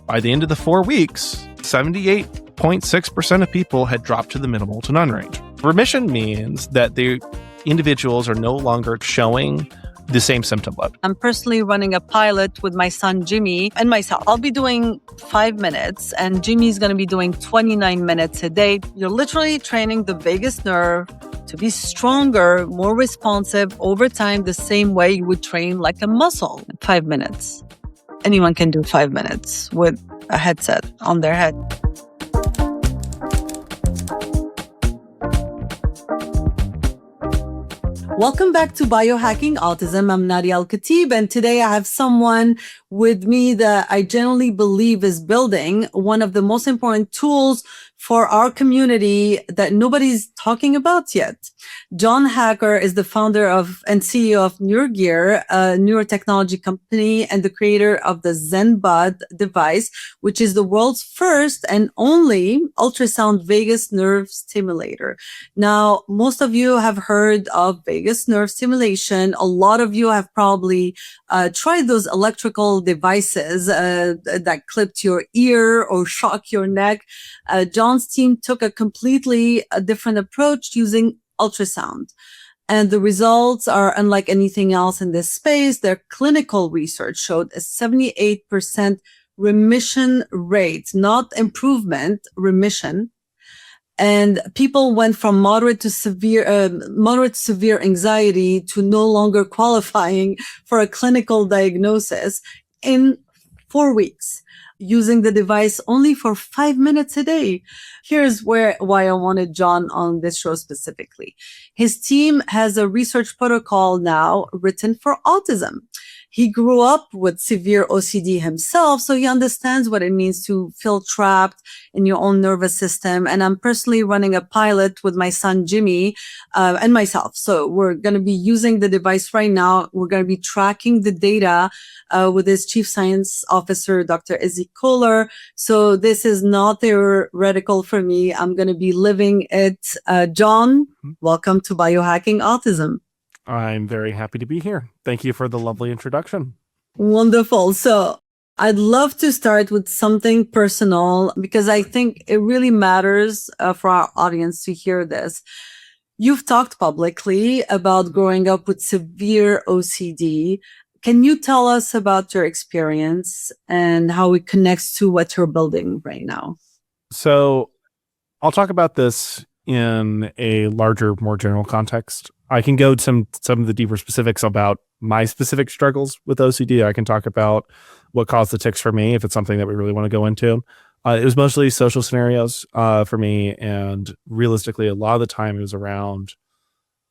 By the end of the 4 weeks, 78.6% of people had dropped to the minimal to none range. Remission means that the individuals are no longer showing the same symptom load. I'm personally running a pilot with my son, Jimmy, and myself. I'll be doing 5 minutes, and Jimmy's going to be doing 29 minutes a day. You're literally training the vagus nerve to be stronger, more responsive over time, the same way you would train like a muscle. 5 minutes. Anyone can do 5 minutes with a headset on their head. Welcome back to Biohacking Autism. I'm Nadia Al-Khatib, and today I have someone with me that I generally believe is building one of the most important tools for our community that nobody's talking about yet. Jon Hacker is the founder of and CEO of Neurogear, a neurotechnology company, and the creator of the ZenBud device, which is the world's first and only ultrasound vagus nerve stimulator. Now, most of you have heard of vagus nerve stimulation. A lot of you have probably tried those electrical devices that clip to your ear or shock your neck. Jon's team took a completely different approach using ultrasound. And the results are unlike anything else in this space. Their clinical research showed a 78% remission rate, not improvement, remission. And people went from moderate to severe anxiety to no longer qualifying for a clinical diagnosis in 4 weeks, using the device only for 5 minutes a day. Here's why I wanted Jon on this show specifically. His team has a research protocol now written for autism. He grew up with severe OCD himself, so he understands what it means to feel trapped in your own nervous system. And I'm personally running a pilot with my son, Jimmy, and myself. So we're going to be using the device right now. We're going to be tracking the data with his chief science officer, Dr. Izzy Kohler. So this is not theoretical for me. I'm going to be living it. Jon, welcome to Biohacking Autism. I'm very happy to be here. Thank you for the lovely introduction. Wonderful. So I'd love to start with something personal because I think it really matters for our audience to hear this. You've talked publicly about growing up with severe OCD. Can you tell us about your experience and how it connects to what you're building right now? So I'll talk about this in a larger, more general context. I can go to some of the deeper specifics about my specific struggles with OCD. I can talk about what caused the tics for me, if it's something that we really want to go into. It was mostly social scenarios for me, and realistically, a lot of the time it was around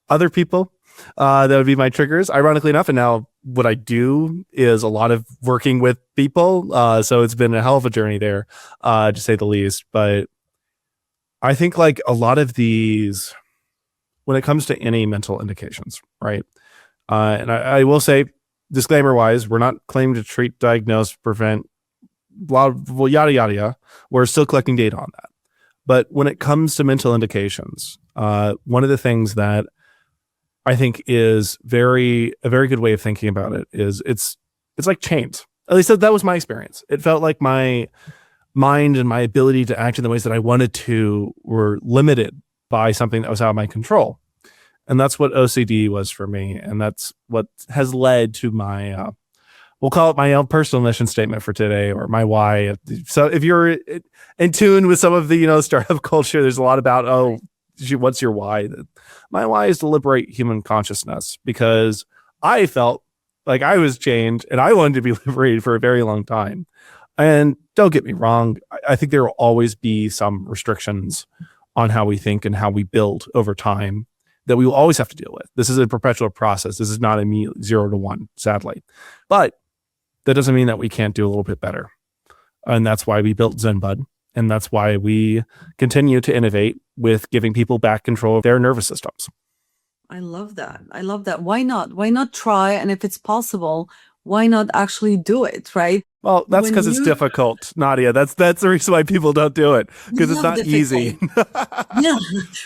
other people. That would be my triggers, ironically enough. And now what I do is a lot of working with people. So it's been a hell of a journey there, to say the least. But I think like a lot of these, when it comes to any mental indications, right? And I will say, disclaimer wise, we're not claiming to treat, diagnose, prevent, blah, blah, yada, yada, yada. We're still collecting data on that. But when it comes to mental indications, one of the things that I think is a very good way of thinking about it is it's like chains. At least that was my experience. It felt like my mind and my ability to act in the ways that I wanted to were limited by something that was out of my control. And that's what OCD was for me. And that's what has led to my, we'll call it my own personal mission statement for today, or my why. So if you're in tune with some of the, startup culture, there's a lot about, what's your why? My why is to liberate human consciousness, because I felt like I was chained and I wanted to be liberated for a very long time. And don't get me wrong, I think there will always be some restrictions on how we think and how we build over time that we will always have to deal with. This is a perpetual process. This is not immediately 0 to 1, sadly. But that doesn't mean that we can't do a little bit better. And that's why we built ZenBud. And that's why we continue to innovate with giving people back control of their nervous systems. I love that. Why not? Why not try? And if it's possible, why not actually do it, right? Well, that's because it's difficult, Nadia. That's the reason why people don't do it, because it's not easy. Yeah,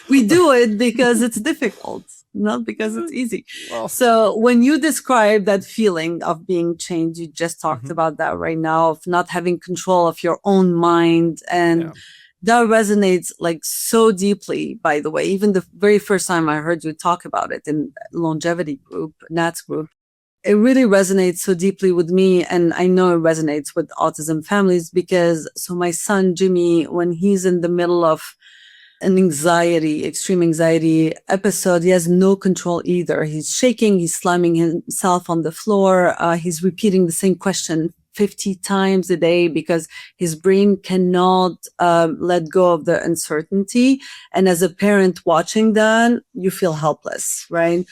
we do it because it's difficult. not because it's easy. Well, So when you describe that feeling of being chained, you just talked about that right now, of not having control of your own mind. And that resonates like so deeply, by the way. Even the very first time I heard you talk about it in longevity group, Nat's group, it really resonates so deeply with me. And I know it resonates with autism families because so my son, Jimmy, when he's in the middle of an extreme anxiety episode, he has no control either. He's shaking, he's slamming himself on the floor. He's repeating the same question 50 times a day because his brain cannot let go of the uncertainty. And as a parent watching that, you feel helpless, right?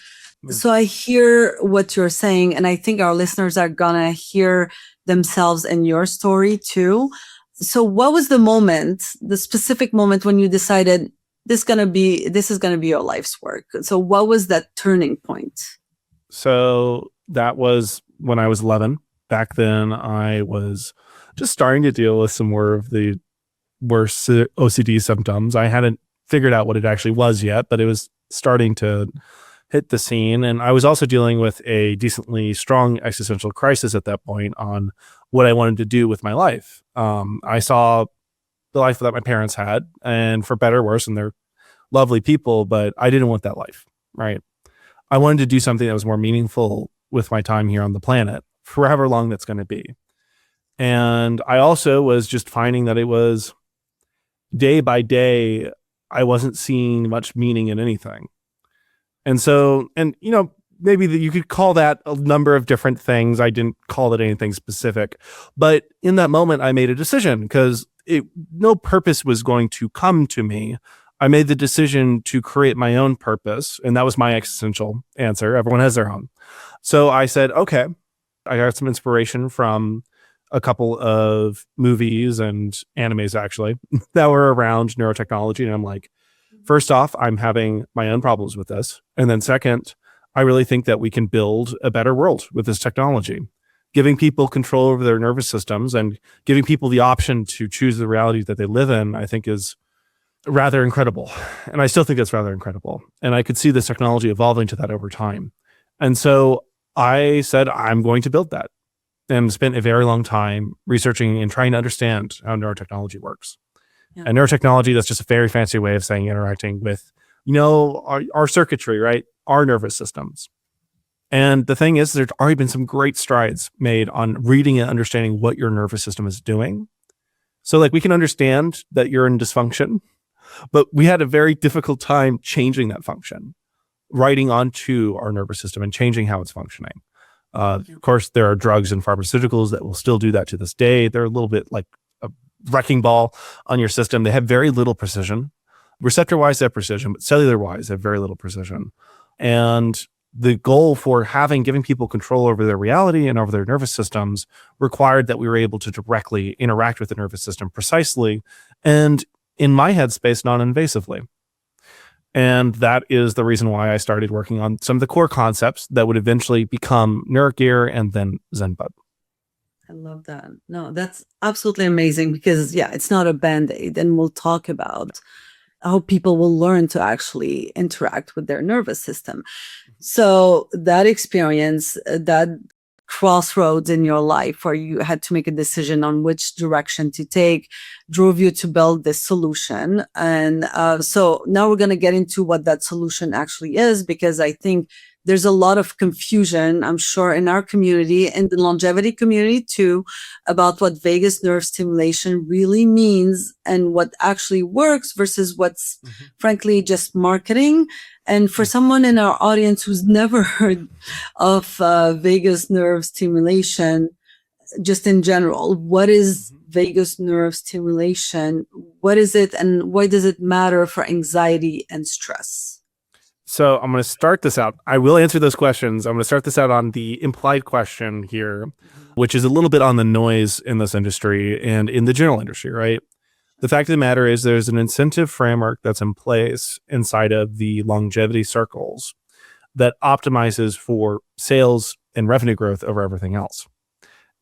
So I hear what you're saying, and I think our listeners are gonna hear themselves in your story too. So what was the moment, the specific moment when you decided this is gonna be your life's work? So what was that turning point? So that was when I was 11. Back then, I was just starting to deal with some more of the worst OCD symptoms. I hadn't figured out what it actually was yet, but it was starting to hit the scene. And I was also dealing with a decently strong existential crisis at that point on what I wanted to do with my life. I saw the life that my parents had, and for better or worse, and they're lovely people, but I didn't want that life, right? I wanted to do something that was more meaningful with my time here on the planet, for however long that's going to be. And I also was just finding that it was day by day, I wasn't seeing much meaning in anything. And so, maybe you could call that a number of different things. I didn't call it anything specific, but in that moment, I made a decision because no purpose was going to come to me. I made the decision to create my own purpose, and that was my existential answer. Everyone has their own. So I said, okay, I got some inspiration from a couple of movies and animes, actually, that were around neurotechnology. And I'm like, first off, I'm having my own problems with this. And then second, I really think that we can build a better world with this technology. Giving people control over their nervous systems and giving people the option to choose the reality that they live in, I think is rather incredible. And I still think that's rather incredible. And I could see this technology evolving to that over time. And so I said, I'm going to build that, and spent a very long time researching and trying to understand how neurotechnology works. Yeah. And neurotechnology, that's just a very fancy way of saying interacting with, our circuitry, right? Our nervous systems. And the thing is, there's already been some great strides made on reading and understanding what your nervous system is doing. So like we can understand that you're in dysfunction, but we had a very difficult time changing that function, writing onto our nervous system and changing how it's functioning. Of course, there are drugs and pharmaceuticals that will still do that to this day. They're a little bit like a wrecking ball on your system. They have very little precision. Receptor-wise, they have precision, but cellular-wise, they have very little precision. And the goal for giving people control over their reality and over their nervous systems required that we were able to directly interact with the nervous system precisely, and in my headspace, non-invasively. And that is the reason why I started working on some of the core concepts that would eventually become Neurogear and then ZenBud. I love that. No, that's absolutely amazing because, it's not a Band-Aid. And we'll talk about how people will learn to actually interact with their nervous system. So that experience, that crossroads in your life where you had to make a decision on which direction to take drove you to build this solution. And so now we're going to get into what that solution actually is, because I think there's a lot of confusion, I'm sure, in our community, in the longevity community too, about what vagus nerve stimulation really means and what actually works versus what's frankly just marketing. And for someone in our audience who's never heard of vagus nerve stimulation, just in general, what is vagus nerve stimulation? What is it, and why does it matter for anxiety and stress? So I'm going to start this out. I will answer those questions. I'm going to start this out on the implied question here, which is a little bit on the noise in this industry and in the general industry, right? The fact of the matter is there's an incentive framework that's in place inside of the longevity circles that optimizes for sales and revenue growth over everything else.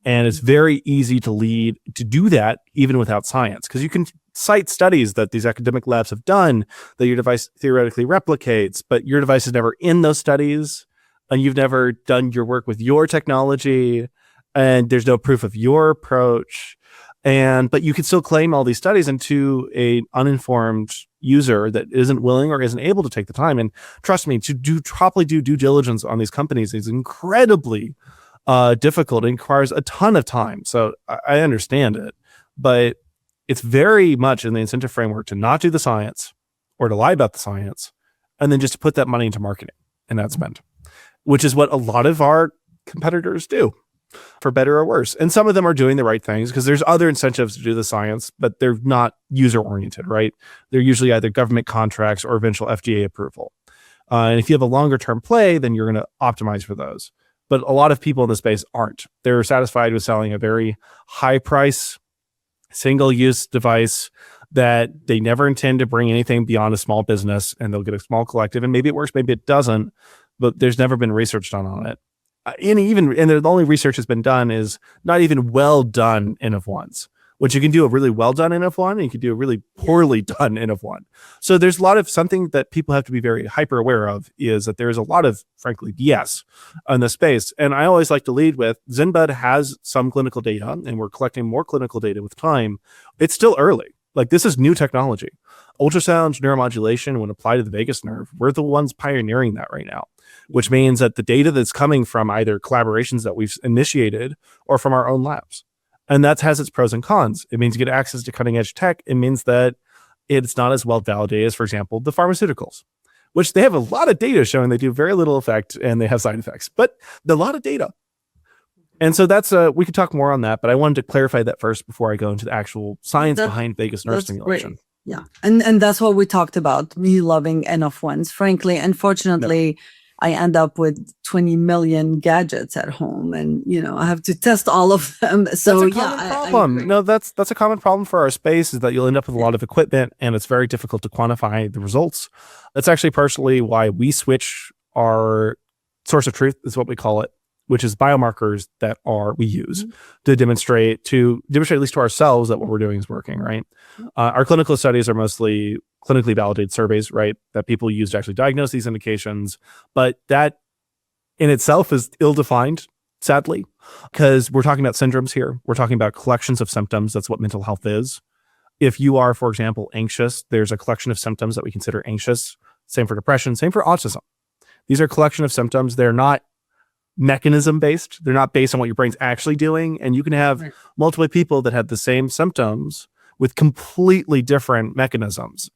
And it's very easy to do that even without science, because you can cite studies that these academic labs have done that your device theoretically replicates, but your device is never in those studies, and you've never done your work with your technology, and there's no proof of your approach. But you can still claim all these studies, and to a uninformed user that isn't willing or isn't able to take the time. And trust me, to properly do due diligence on these companies is incredibly difficult. It requires a ton of time. So I understand it, but it's very much in the incentive framework to not do the science or to lie about the science, and then just to put that money into marketing and ad spend, which is what a lot of our competitors do, for better or worse. And some of them are doing the right things because there's other incentives to do the science, but they're not user oriented, right? They're usually either government contracts or eventual FDA approval. And if you have a longer term play, then you're going to optimize for those. But a lot of people in the space aren't. They're satisfied with selling a very high price, single use device that they never intend to bring anything beyond a small business, and they'll get a small collective, and maybe it works, maybe it doesn't, but there's never been research done on it. And the only research that's been done is not even well done N of ones, which you can do a really well done N of one, and you can do a really poorly done N of one. So there's a lot of something that people have to be very hyper aware of, is that there's a lot of, frankly, BS in the space. And I always like to lead with ZenBud has some clinical data, and we're collecting more clinical data with time. It's still early. Like, this is new technology. Ultrasound neuromodulation, when applied to the vagus nerve, we're the ones pioneering that right now, which means that the data that's coming from either collaborations that we've initiated or from our own labs. And that has its pros and cons. It means you get access to cutting edge tech. It means that it's not as well validated as, for example, the pharmaceuticals, which they have a lot of data showing they do very little effect and they have side effects, but a lot of data. And so that's we could talk more on that, but I wanted to clarify that first before I go into the actual science behind vagus nerve stimulation. Great. Yeah. And that's what we talked about, me loving N of ones. Frankly, unfortunately, I end up with 20 million gadgets at home, and I have to test all of them. So that's a common problem. No, that's a common problem for our space, is that you'll end up with a lot of equipment, and it's very difficult to quantify the results. That's actually partially why we switch our source of truth, is what we call it, which is biomarkers that we use to demonstrate at least to ourselves that what we're doing is working, right? Our clinical studies are mostly clinically validated surveys, right, that people use to actually diagnose these indications. But that in itself is ill-defined, sadly, because we're talking about syndromes here. We're talking about collections of symptoms. That's what mental health is. If you are, for example, anxious, there's a collection of symptoms that we consider anxious. Same for depression, same for autism. These are a collection of symptoms. They're not mechanism based. They're not based on what your brain's actually doing. And you can have multiple people that have the same symptoms with completely different mechanisms.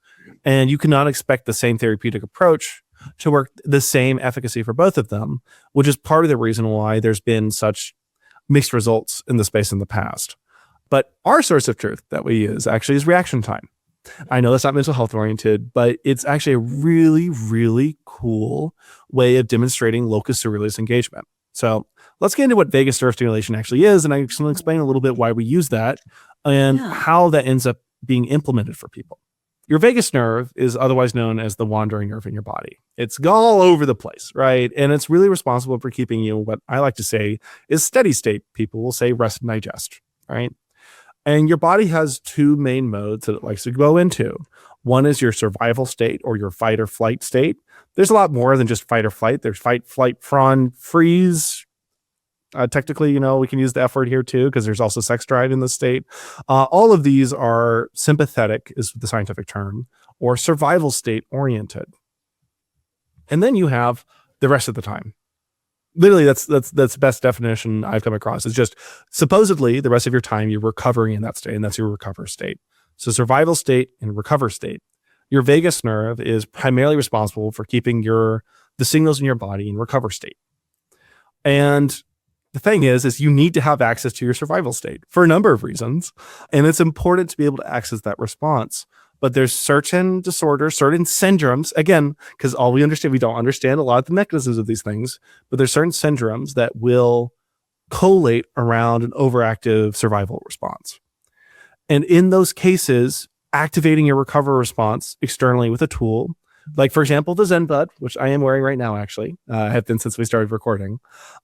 And you cannot expect the same therapeutic approach to work the same efficacy for both of them, which is part of the reason why there's been such mixed results in the space in the past. But our source of truth that we use actually is reaction time. I know that's not mental health oriented, but it's actually a really, really cool way of demonstrating locus coeruleus engagement. So let's get into what vagus nerve stimulation actually is, and I can explain a little bit why we use that and how that ends up being implemented for people. Your vagus nerve is otherwise known as the wandering nerve in your body. It's all over the place, right? And it's really responsible for keeping you, what I like to say is steady state. People will say rest and digest, right? And your body has two main modes that it likes to go into. One is your survival state, or your fight or flight state. There's a lot more than just fight or flight. There's fight, flight, fawn, freeze. Technically, we can use the F word here too, because there's also sex drive in this state. All of these are sympathetic, is the scientific term, or survival state oriented. And then you have the rest of the time. Literally, that's the best definition I've come across. It's just supposedly the rest of your time you're recovering in that state, and that's your recover state. So survival state and recover state. Your vagus nerve is primarily responsible for keeping the signals in your body in recover state. And the thing is you need to have access to your survival state for a number of reasons. And it's important to be able to access that response. But there's certain disorders, certain syndromes, again, because we don't understand a lot of the mechanisms of these things, but there's certain syndromes that will collate around an overactive survival response. And in those cases, activating your recover response externally with a tool, like, for example, the ZenBud, which I am wearing right now, actually, I have been since we started recording,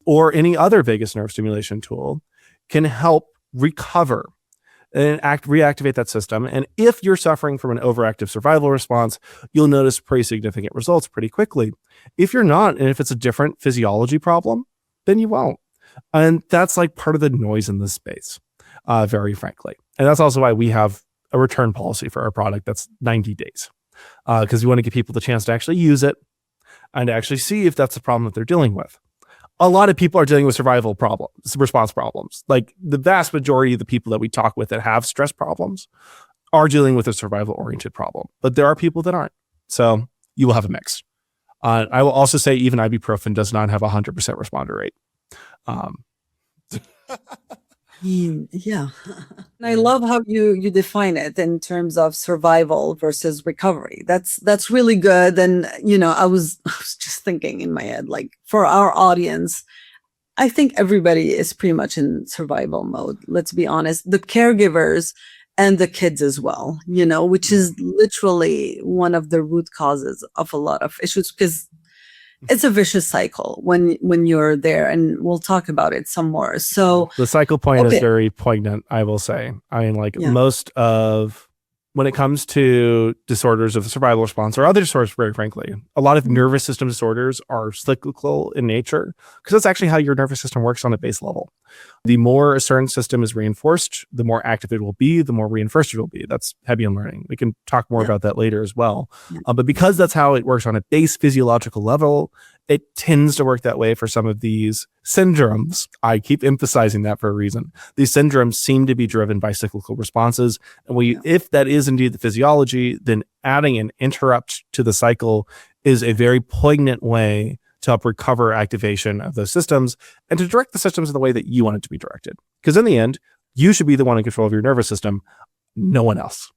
or any other vagus nerve stimulation tool, can help recover and reactivate that system. And if you're suffering from an overactive survival response, you'll notice pretty significant results pretty quickly. If you're not, and if it's a different physiology problem, then you won't. And that's like part of the noise in this space, very frankly. And that's also why we have a return policy for our product that's 90 days, because we want to give people the chance to actually use it and to actually see if that's the problem that they're dealing with. A lot of people are dealing with survival problems, response problems. Like the vast majority of the people that we talk with that have stress problems are dealing with a survival oriented problem, but there are people that aren't. So you will have a mix. I will also say even ibuprofen does not have a 100% responder rate. Yeah. And I love how you define it in terms of survival versus recovery. That's really good. And, I was just thinking in my head, like for our audience, I think everybody is pretty much in survival mode. Let's be honest, the caregivers and the kids as well, which is literally one of the root causes of a lot of issues, because it's a vicious cycle when you're there, and we'll talk about it some more. So the cycle point is very poignant, I will say. I mean, most of when it comes to disorders of the survival response or other disorders, very frankly, a lot of nervous system disorders are cyclical in nature, because that's actually how your nervous system works on a base level. The more a certain system is reinforced, the more active it will be, the more reinforced it will be. That's Hebbian learning. We can talk more about that later as well. But because that's how it works on a base physiological level, it tends to work that way for some of these syndromes. I keep emphasizing that for a reason. These syndromes seem to be driven by cyclical responses. And if that is indeed the physiology, then adding an interrupt to the cycle is a very poignant way to help recover activation of those systems and to direct the systems in the way that you want it to be directed. Because in the end, you should be the one in control of your nervous system, no one else.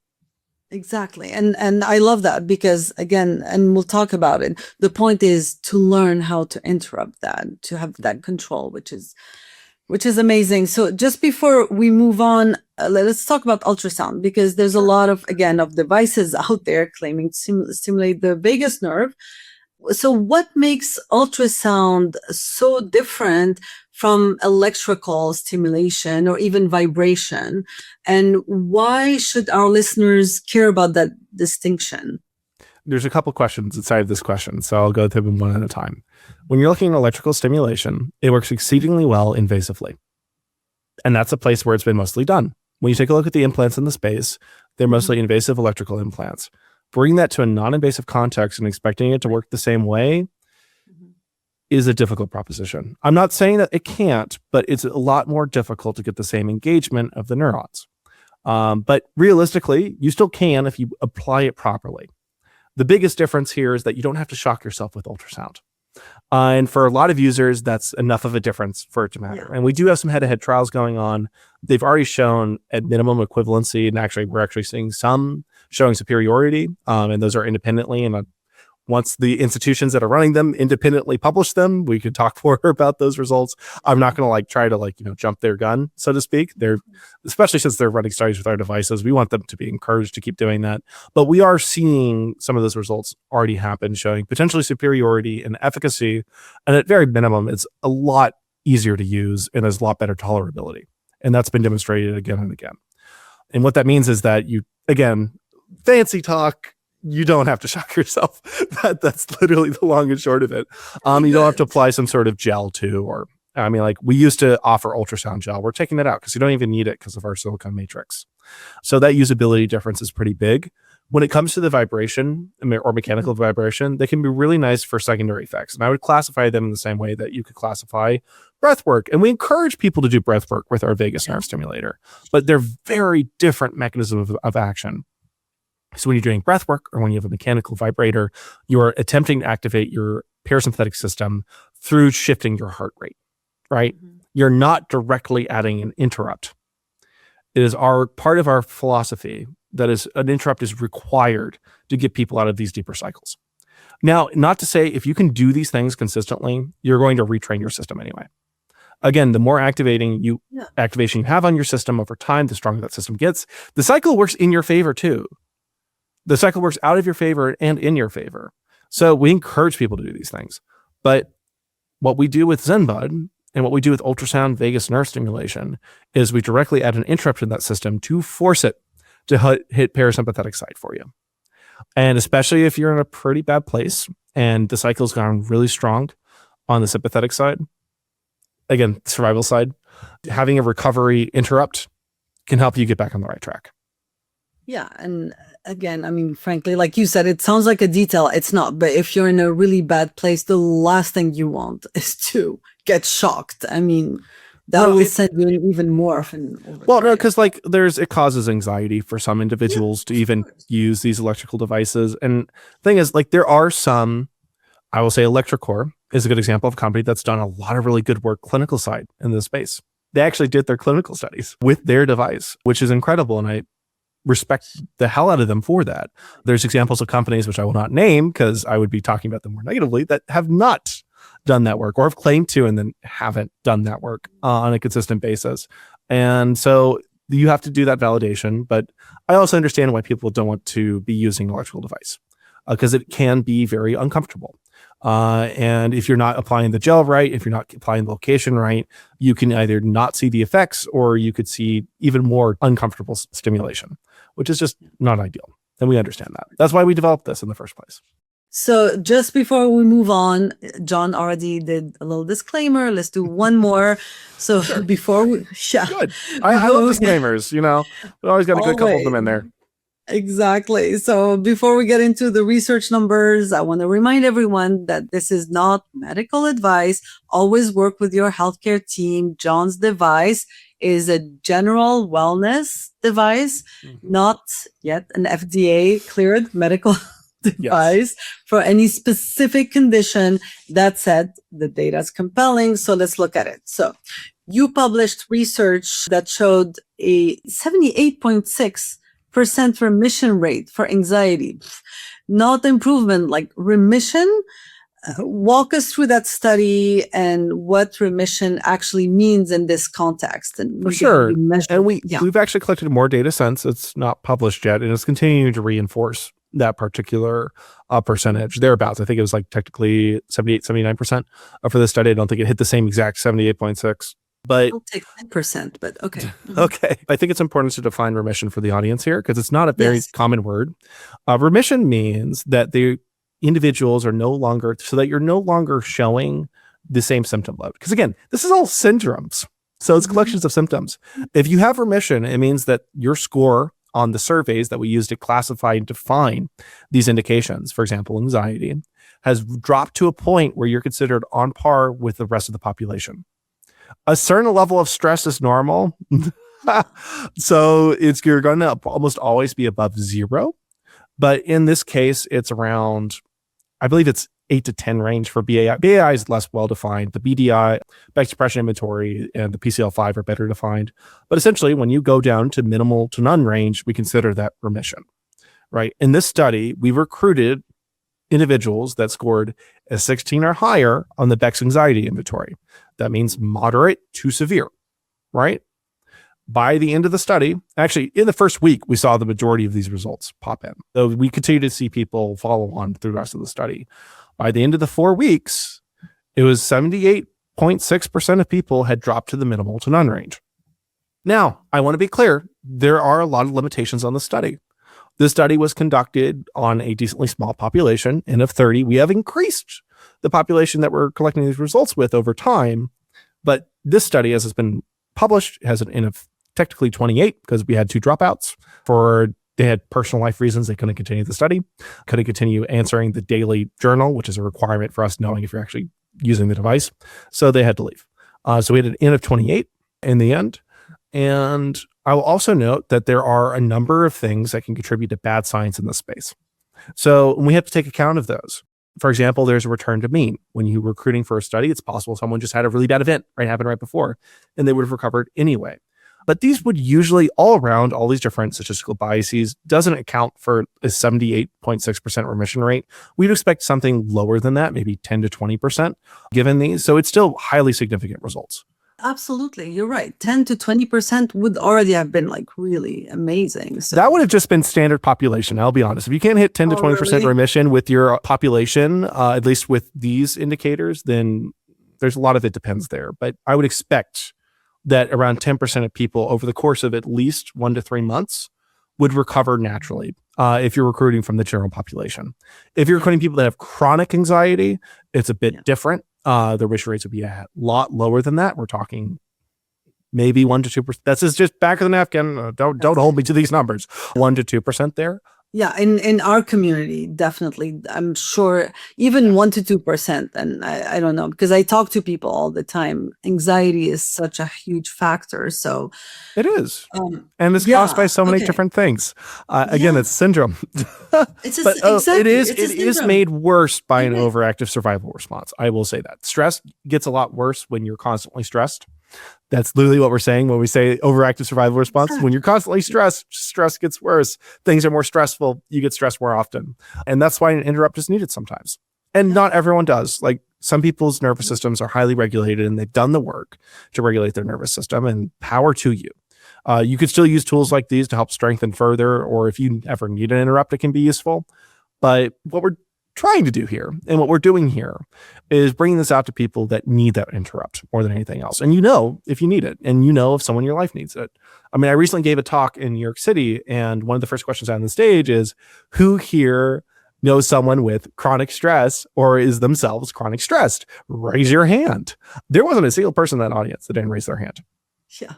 Exactly. And I love that, because again, and we'll talk about it, the point is to learn how to interrupt that, to have that control, which is amazing. So just before we move on, let's talk about ultrasound, because there's a lot of devices out there claiming to stimulate the vagus nerve. So what makes ultrasound so different from electrical stimulation or even vibration? And why should our listeners care about that distinction? There's a couple questions inside of this question, so I'll go through them one at a time. When you're looking at electrical stimulation, it works exceedingly well invasively. And that's a place where it's been mostly done. When you take a look at the implants in the space, they're mostly invasive electrical implants. Bringing that to a non-invasive context and expecting it to work the same way is a difficult proposition. I'm not saying that it can't, but it's a lot more difficult to get the same engagement of the neurons. But realistically, you still can if you apply it properly. The biggest difference here is that you don't have to shock yourself with ultrasound. And for a lot of users, that's enough of a difference for it to matter. Yeah. And we do have some head-to-head trials going on. They've already shown at minimum equivalency, and actually we're actually seeing some showing superiority. And those are independently. And once the institutions that are running them independently publish them, we could talk more about those results. I'm not going to try to jump their gun, so to speak. They're, especially since they're running studies with our devices, we want them to be encouraged to keep doing that. But we are seeing some of those results already happen, showing potentially superiority and efficacy. And at very minimum, it's a lot easier to use and there's a lot better tolerability. And that's been demonstrated again and again. And what that means is that fancy talk, you don't have to shock yourself. That's literally the long and short of it. You don't have to apply some sort of gel too, or we used to offer ultrasound gel. We're taking that out because you don't even need it because of our silicone matrix. So that usability difference is pretty big. When it comes to the vibration or mechanical vibration, they can be really nice for secondary effects. And I would classify them in the same way that you could classify breath work. And we encourage people to do breath work with our vagus nerve stimulator, but they're very different mechanisms of action. So when you're doing breath work or when you have a mechanical vibrator, you're attempting to activate your parasympathetic system through shifting your heart rate, right? Mm-hmm. You're not directly adding an interrupt. It is part of our philosophy that is an interrupt is required to get people out of these deeper cycles. Now, not to say if you can do these things consistently, you're going to retrain your system anyway. Again, the more activation you have on your system over time, the stronger that system gets. The cycle works in your favor too. The cycle works out of your favor and in your favor. So we encourage people to do these things. But what we do with ZenBud And what we do with ultrasound vagus nerve stimulation is we directly add an interrupt in that system to force it to hit parasympathetic side for you. And especially if you're in a pretty bad place and the cycle's gone really strong on the sympathetic side, again, survival side, having a recovery interrupt can help you get back on the right track. Yeah. And again, I mean, frankly, like you said, it sounds like a detail. It's not. But if you're in a really bad place, the last thing you want is to get shocked. I mean, that will send you even more often. Well, no, because like it causes anxiety for some individuals to even use these electrical devices. And the thing is, like, there are some, I will say electroCore is a good example of a company that's done a lot of really good work clinical side in this space. They actually did their clinical studies with their device, which is incredible. And I respect the hell out of them for that. There's examples of companies, which I will not name because I would be talking about them more negatively, that have not done that work or have claimed to and then haven't done that work on a consistent basis. And so you have to do that validation. But I also understand why people don't want to be using an electrical device because it can be very uncomfortable. And if you're not applying the gel right, if you're not applying the location right, you can either not see the effects or you could see even more uncomfortable stimulation, which is just not ideal. And we understand that. That's why we developed this in the first place. So just before we move on, Jon already did a little disclaimer. Let's do one more. So before we... Good. I love disclaimers, we always got a good couple of them in there. Exactly. So before we get into the research numbers, I want to remind everyone that this is not medical advice. Always work with your healthcare team. Jon's device is a general wellness device, not yet an FDA cleared medical device for any specific condition. That said, the data is compelling. So let's look at it. So you published research that showed a 78.6% remission rate for anxiety, not improvement, like remission. Walk us through that study and what remission actually means in this context. And for sure. And we've actually collected more data since it's not published yet, and it's continuing to reinforce that particular percentage thereabouts. I think it was like technically 78, 79% for this study. I don't think it hit the same exact 78.6. But I'll take 10%, but okay. Okay. I think it's important to define remission for the audience here because it's not a very common word. Remission means that the individuals are no longer, so that you're no longer showing the same symptom load. Because again, this is all syndromes. So it's collections of symptoms. If you have remission, it means that your score on the surveys that we use to classify and define these indications, for example, anxiety, has dropped to a point where you're considered on par with the rest of the population. A certain level of stress is normal. So you're going to almost always be above 0. But in this case, it's around, I believe it's 8 to 10 range for BAI. BAI is less well-defined. The BDI, back depression inventory, and the PCL5 are better defined. But essentially, when you go down to minimal to none range, we consider that remission, right? In this study, we recruited individuals that scored a 16 or higher on the Beck's anxiety inventory. That means moderate to severe, right? By the end of the study, actually in the first week, we saw the majority of these results pop in. So we continue to see people follow on through the rest of the study. By the end of the 4 weeks, it was 78.6% of people had dropped to the minimal to none range. Now, I want to be clear, there are a lot of limitations on the study. This study was conducted on a decently small population, N of 30. We have increased the population that we're collecting these results with over time. But this study, as has been published, has an N of technically 28 because we had 2 dropouts they had personal life reasons. They couldn't continue the study, couldn't continue answering the daily journal, which is a requirement for us knowing if you're actually using the device. So they had to leave. So we had an N of 28 in the end. And I will also note that there are a number of things that can contribute to bad science in this space. So we have to take account of those. For example, there's a return to mean. When you're recruiting for a study, it's possible someone just had a really bad event, happen right before, and they would have recovered anyway. But these would usually, all around, all these different statistical biases, doesn't account for a 78.6% remission rate. We'd expect something lower than that, maybe 10 to 20% given these. So it's still highly significant results. Absolutely. You're right. 10 to 20% would already have been like really amazing. So that would have just been standard population. I'll be honest. If you can't hit 10 to 20% remission with your population, at least with these indicators, then There's a lot of it depends there, but I would expect that around 10% of people over the course of at least 1 to 3 months would recover naturally if you're recruiting from the general population. If you're recruiting people that have chronic anxiety, it's a bit different. The remission rates would be a lot lower than that. We're talking maybe 1 to 2%. That's just back of the napkin. Don't hold me to these numbers. 1 to 2% there. Yeah, in our community, definitely. I'm sure even 1 to 2%. And I don't know, because I talk to people all the time. Anxiety is such a huge factor. So it is. And it's caused by so many different things. Again, it's syndrome. It is made worse by an overactive survival response. I will say that. Stress gets a lot worse when you're constantly stressed. That's literally what we're saying when we say overactive survival response. When you're constantly stressed, stress gets worse. Things are more stressful. You get stressed more often. And that's why an interrupt is needed sometimes. And not everyone does. Like some people's nervous systems are highly regulated and they've done the work to regulate their nervous system, and power to you. You could still use tools like these to help strengthen further, or if you ever need an interrupt, it can be useful. But what we're trying to do here and what we're doing here is bringing this out to people that need that interrupt more than anything else. And if you need it, and if someone in your life needs it. I mean, I recently gave a talk in New York City, and one of the first questions on the stage is, who here knows someone with chronic stress or is themselves chronic stressed? Raise your hand. There wasn't a single person in that audience that didn't raise their hand. Yeah.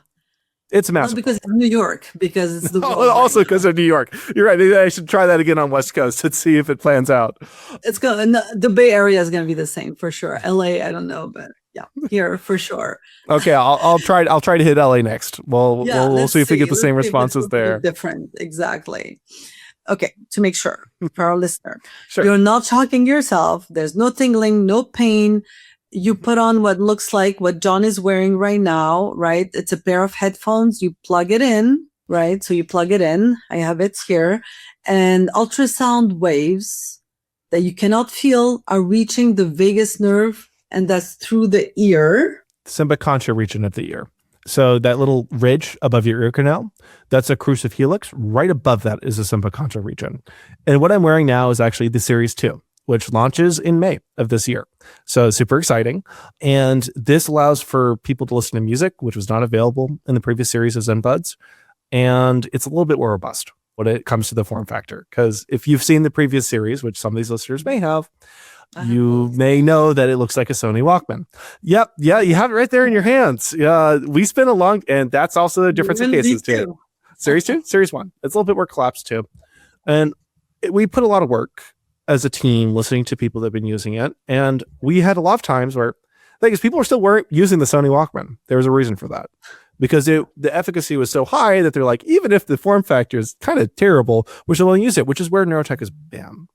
It's a massive. Well, because of New York, because it's the also because of New York. You're right. Maybe I should try that again on West Coast and see if it plans out. The Bay Area is gonna be the same for sure. LA, I don't know, but yeah, here for sure. Okay, I'll try to hit LA next. We'll see if we get the same responses there. Different, exactly. Okay, to make sure for our listener, you're not shocking yourself. There's no tingling, no pain. You put on what looks like what Jon is wearing right now, right? It's a pair of headphones. You plug it in, right? So you plug it in. I have it here. And ultrasound waves that you cannot feel are reaching the vagus nerve, and that's through the ear. Symbicontia region of the ear. So that little ridge above your ear canal, that's a occlusive helix. Right above that is a symbicontia region. And what I'm wearing now is actually the Series 2. Which launches in May of this year. So super exciting. And this allows for people to listen to music, which was not available in the previous series of ZenBuds. And it's a little bit more robust when it comes to the form factor. Because if you've seen the previous series, which some of these listeners may have, you may know that it looks like a Sony Walkman. Yep. Yeah, you have it right there in your hands. We spent and that's also the difference in cases too. Series 2, Series 1. It's a little bit more collapsed too. And we put a lot of work as a team listening to people that have been using it. And we had a lot of times where people were still using the Sony Walkman. There was a reason for that, because the efficacy was so high that they're like, even if the form factor is kind of terrible, we're still going to use it, which is where neurotech is banned.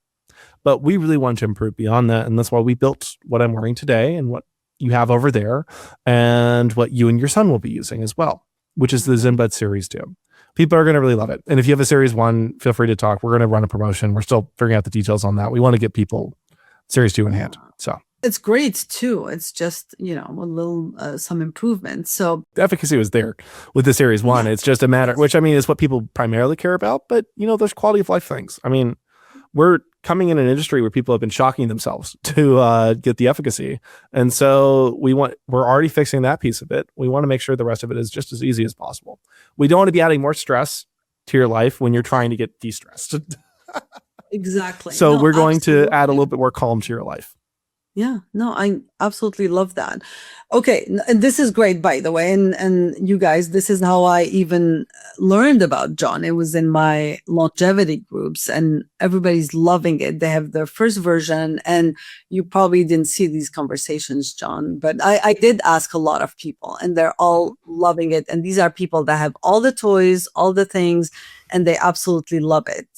But we really wanted to improve beyond that. And that's why we built what I'm wearing today and what you have over there and what you and your son will be using as well, which is the ZenBud Series 2. People are going to really love it. And if you have a Series 1, feel free to talk. We're going to run a promotion. We're still figuring out the details on that. We want to get people Series 2 in hand. So it's great too. It's just, a little, some improvements. So the efficacy was there with the Series 1. It's just a matter, which I mean, is what people primarily care about. But, there's quality of life things. I mean, we're coming in an industry where people have been shocking themselves to get the efficacy. And so we're already fixing that piece of it. We want to make sure the rest of it is just as easy as possible. We don't want to be adding more stress to your life when you're trying to get de-stressed. Exactly. So we're going to add a little bit more calm to your life. Yeah, no, I absolutely love that. Okay, and this is great, by the way. And you guys, this is how I even learned about Jon. It was in my longevity groups, and everybody's loving it. They have their first version, and you probably didn't see these conversations, Jon, but I did ask a lot of people, and they're all loving it. And these are people that have all the toys, all the things, and they absolutely love it.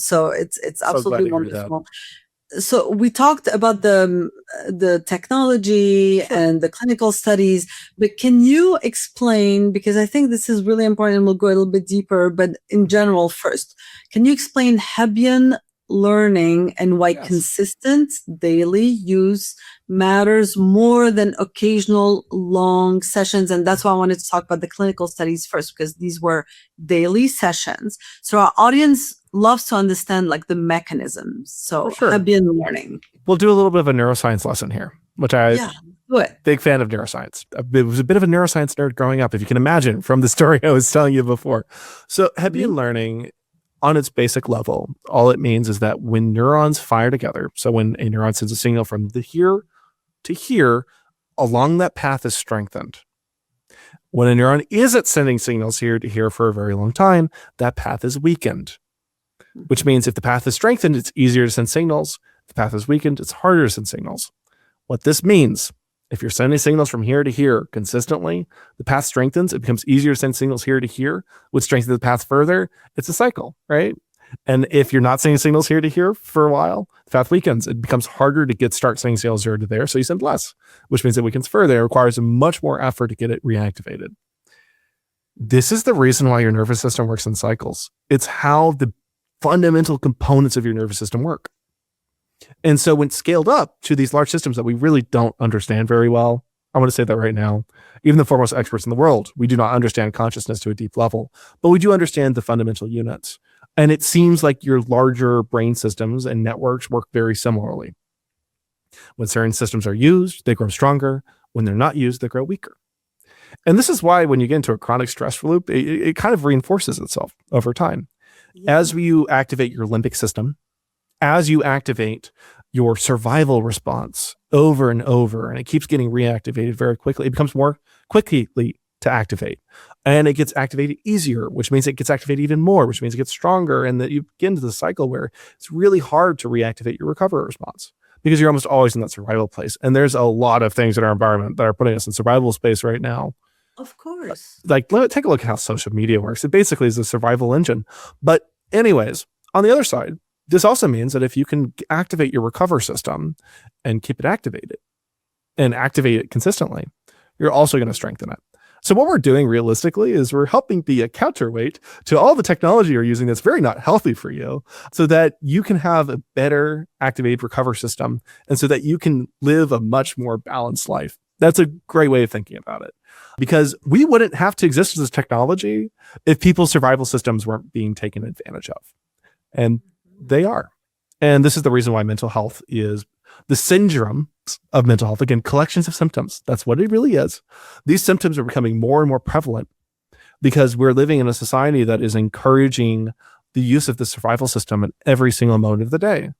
So it's absolutely wonderful. So we talked about the technology and the clinical studies, but can you explain, because I think this is really important and we'll go a little bit deeper, but in general first, can you explain Hebbian learning and why consistent daily use matters more than occasional long sessions? And that's why I wanted to talk about the clinical studies first, because these were daily sessions. So our audience loves to understand the mechanisms. So Hebbian learning. We'll do a little bit of a neuroscience lesson here, which I do it. Big fan of neuroscience. I was a bit of a neuroscience nerd growing up, if you can imagine from the story I was telling you before. So Hebbian learning, on its basic level, all it means is that when neurons fire together, so when a neuron sends a signal from the here to here, along that path is strengthened. When a neuron isn't sending signals here to here for a very long time, that path is weakened, which means if the path is strengthened, it's easier to send signals. If the path is weakened, it's harder to send signals. What this means, if you're sending signals from here to here consistently, the path strengthens. It becomes easier to send signals here to here, which strengthens the path further. It's a cycle, right? And if you're not sending signals here to here for a while, the path weakens. It becomes harder to start sending signals here to there, so you send less, which means it weakens further. It requires much more effort to get it reactivated. This is the reason why your nervous system works in cycles. It's how the fundamental components of your nervous system work. And so when scaled up to these large systems that we really don't understand very well, I want to say that right now, even the foremost experts in the world, we do not understand consciousness to a deep level, but we do understand the fundamental units. And it seems like your larger brain systems and networks work very similarly. When certain systems are used, they grow stronger. When they're not used, they grow weaker. And this is why when you get into a chronic stress loop, it kind of reinforces itself over time. As you activate your limbic system, as you activate your survival response over and over, and it keeps getting reactivated very quickly, it becomes more quickly to activate. And it gets activated easier, which means it gets activated even more, which means it gets stronger. And that you get into the cycle where it's really hard to reactivate your recovery response because you're almost always in that survival place. And there's a lot of things in our environment that are putting us in survival space right now. Of course. Like, take a look at how social media works. It basically is a survival engine. But anyways, on the other side, this also means that if you can activate your recover system and keep it activated and activate it consistently, you're also going to strengthen it. So what we're doing realistically is we're helping be a counterweight to all the technology you're using that's very not healthy for you, so that you can have a better activated recover system and so that you can live a much more balanced life. That's a great way of thinking about it, because we wouldn't have to exist as a technology if people's survival systems weren't being taken advantage of. And they are. And this is the reason why mental health is the syndrome of mental health. Again, collections of symptoms. That's what it really is. These symptoms are becoming more and more prevalent because we're living in a society that is encouraging the use of the survival system at every single moment of the day.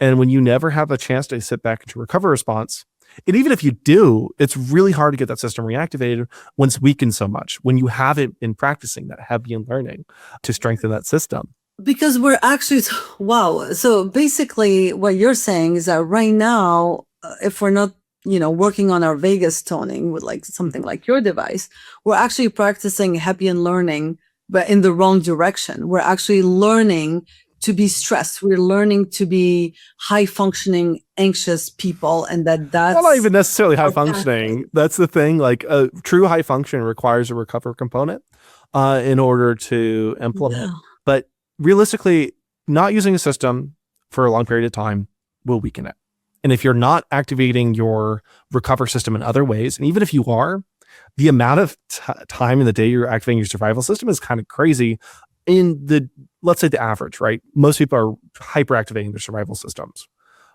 And when you never have a chance to sit back into recover response, and even if you do, it's really hard to get that system reactivated when it's weakened so much, when you haven't been practicing that Hebbian learning to strengthen that system. Because we're actually, wow. So basically what you're saying is that right now, if we're not, working on our vagus toning with like something like your device, we're actually practicing Hebbian learning, but in the wrong direction. We're actually learning to be stressed. We're learning to be high functioning, anxious people. And that's not even necessarily high functioning. That's the thing. Like a true high function requires a recover component in order to implement. Yeah. But realistically, not using a system for a long period of time will weaken it. And if you're not activating your recover system in other ways, and even if you are, the amount of time in the day you're activating your survival system is kind of crazy. Let's say the average, right? Most people are hyperactivating their survival systems.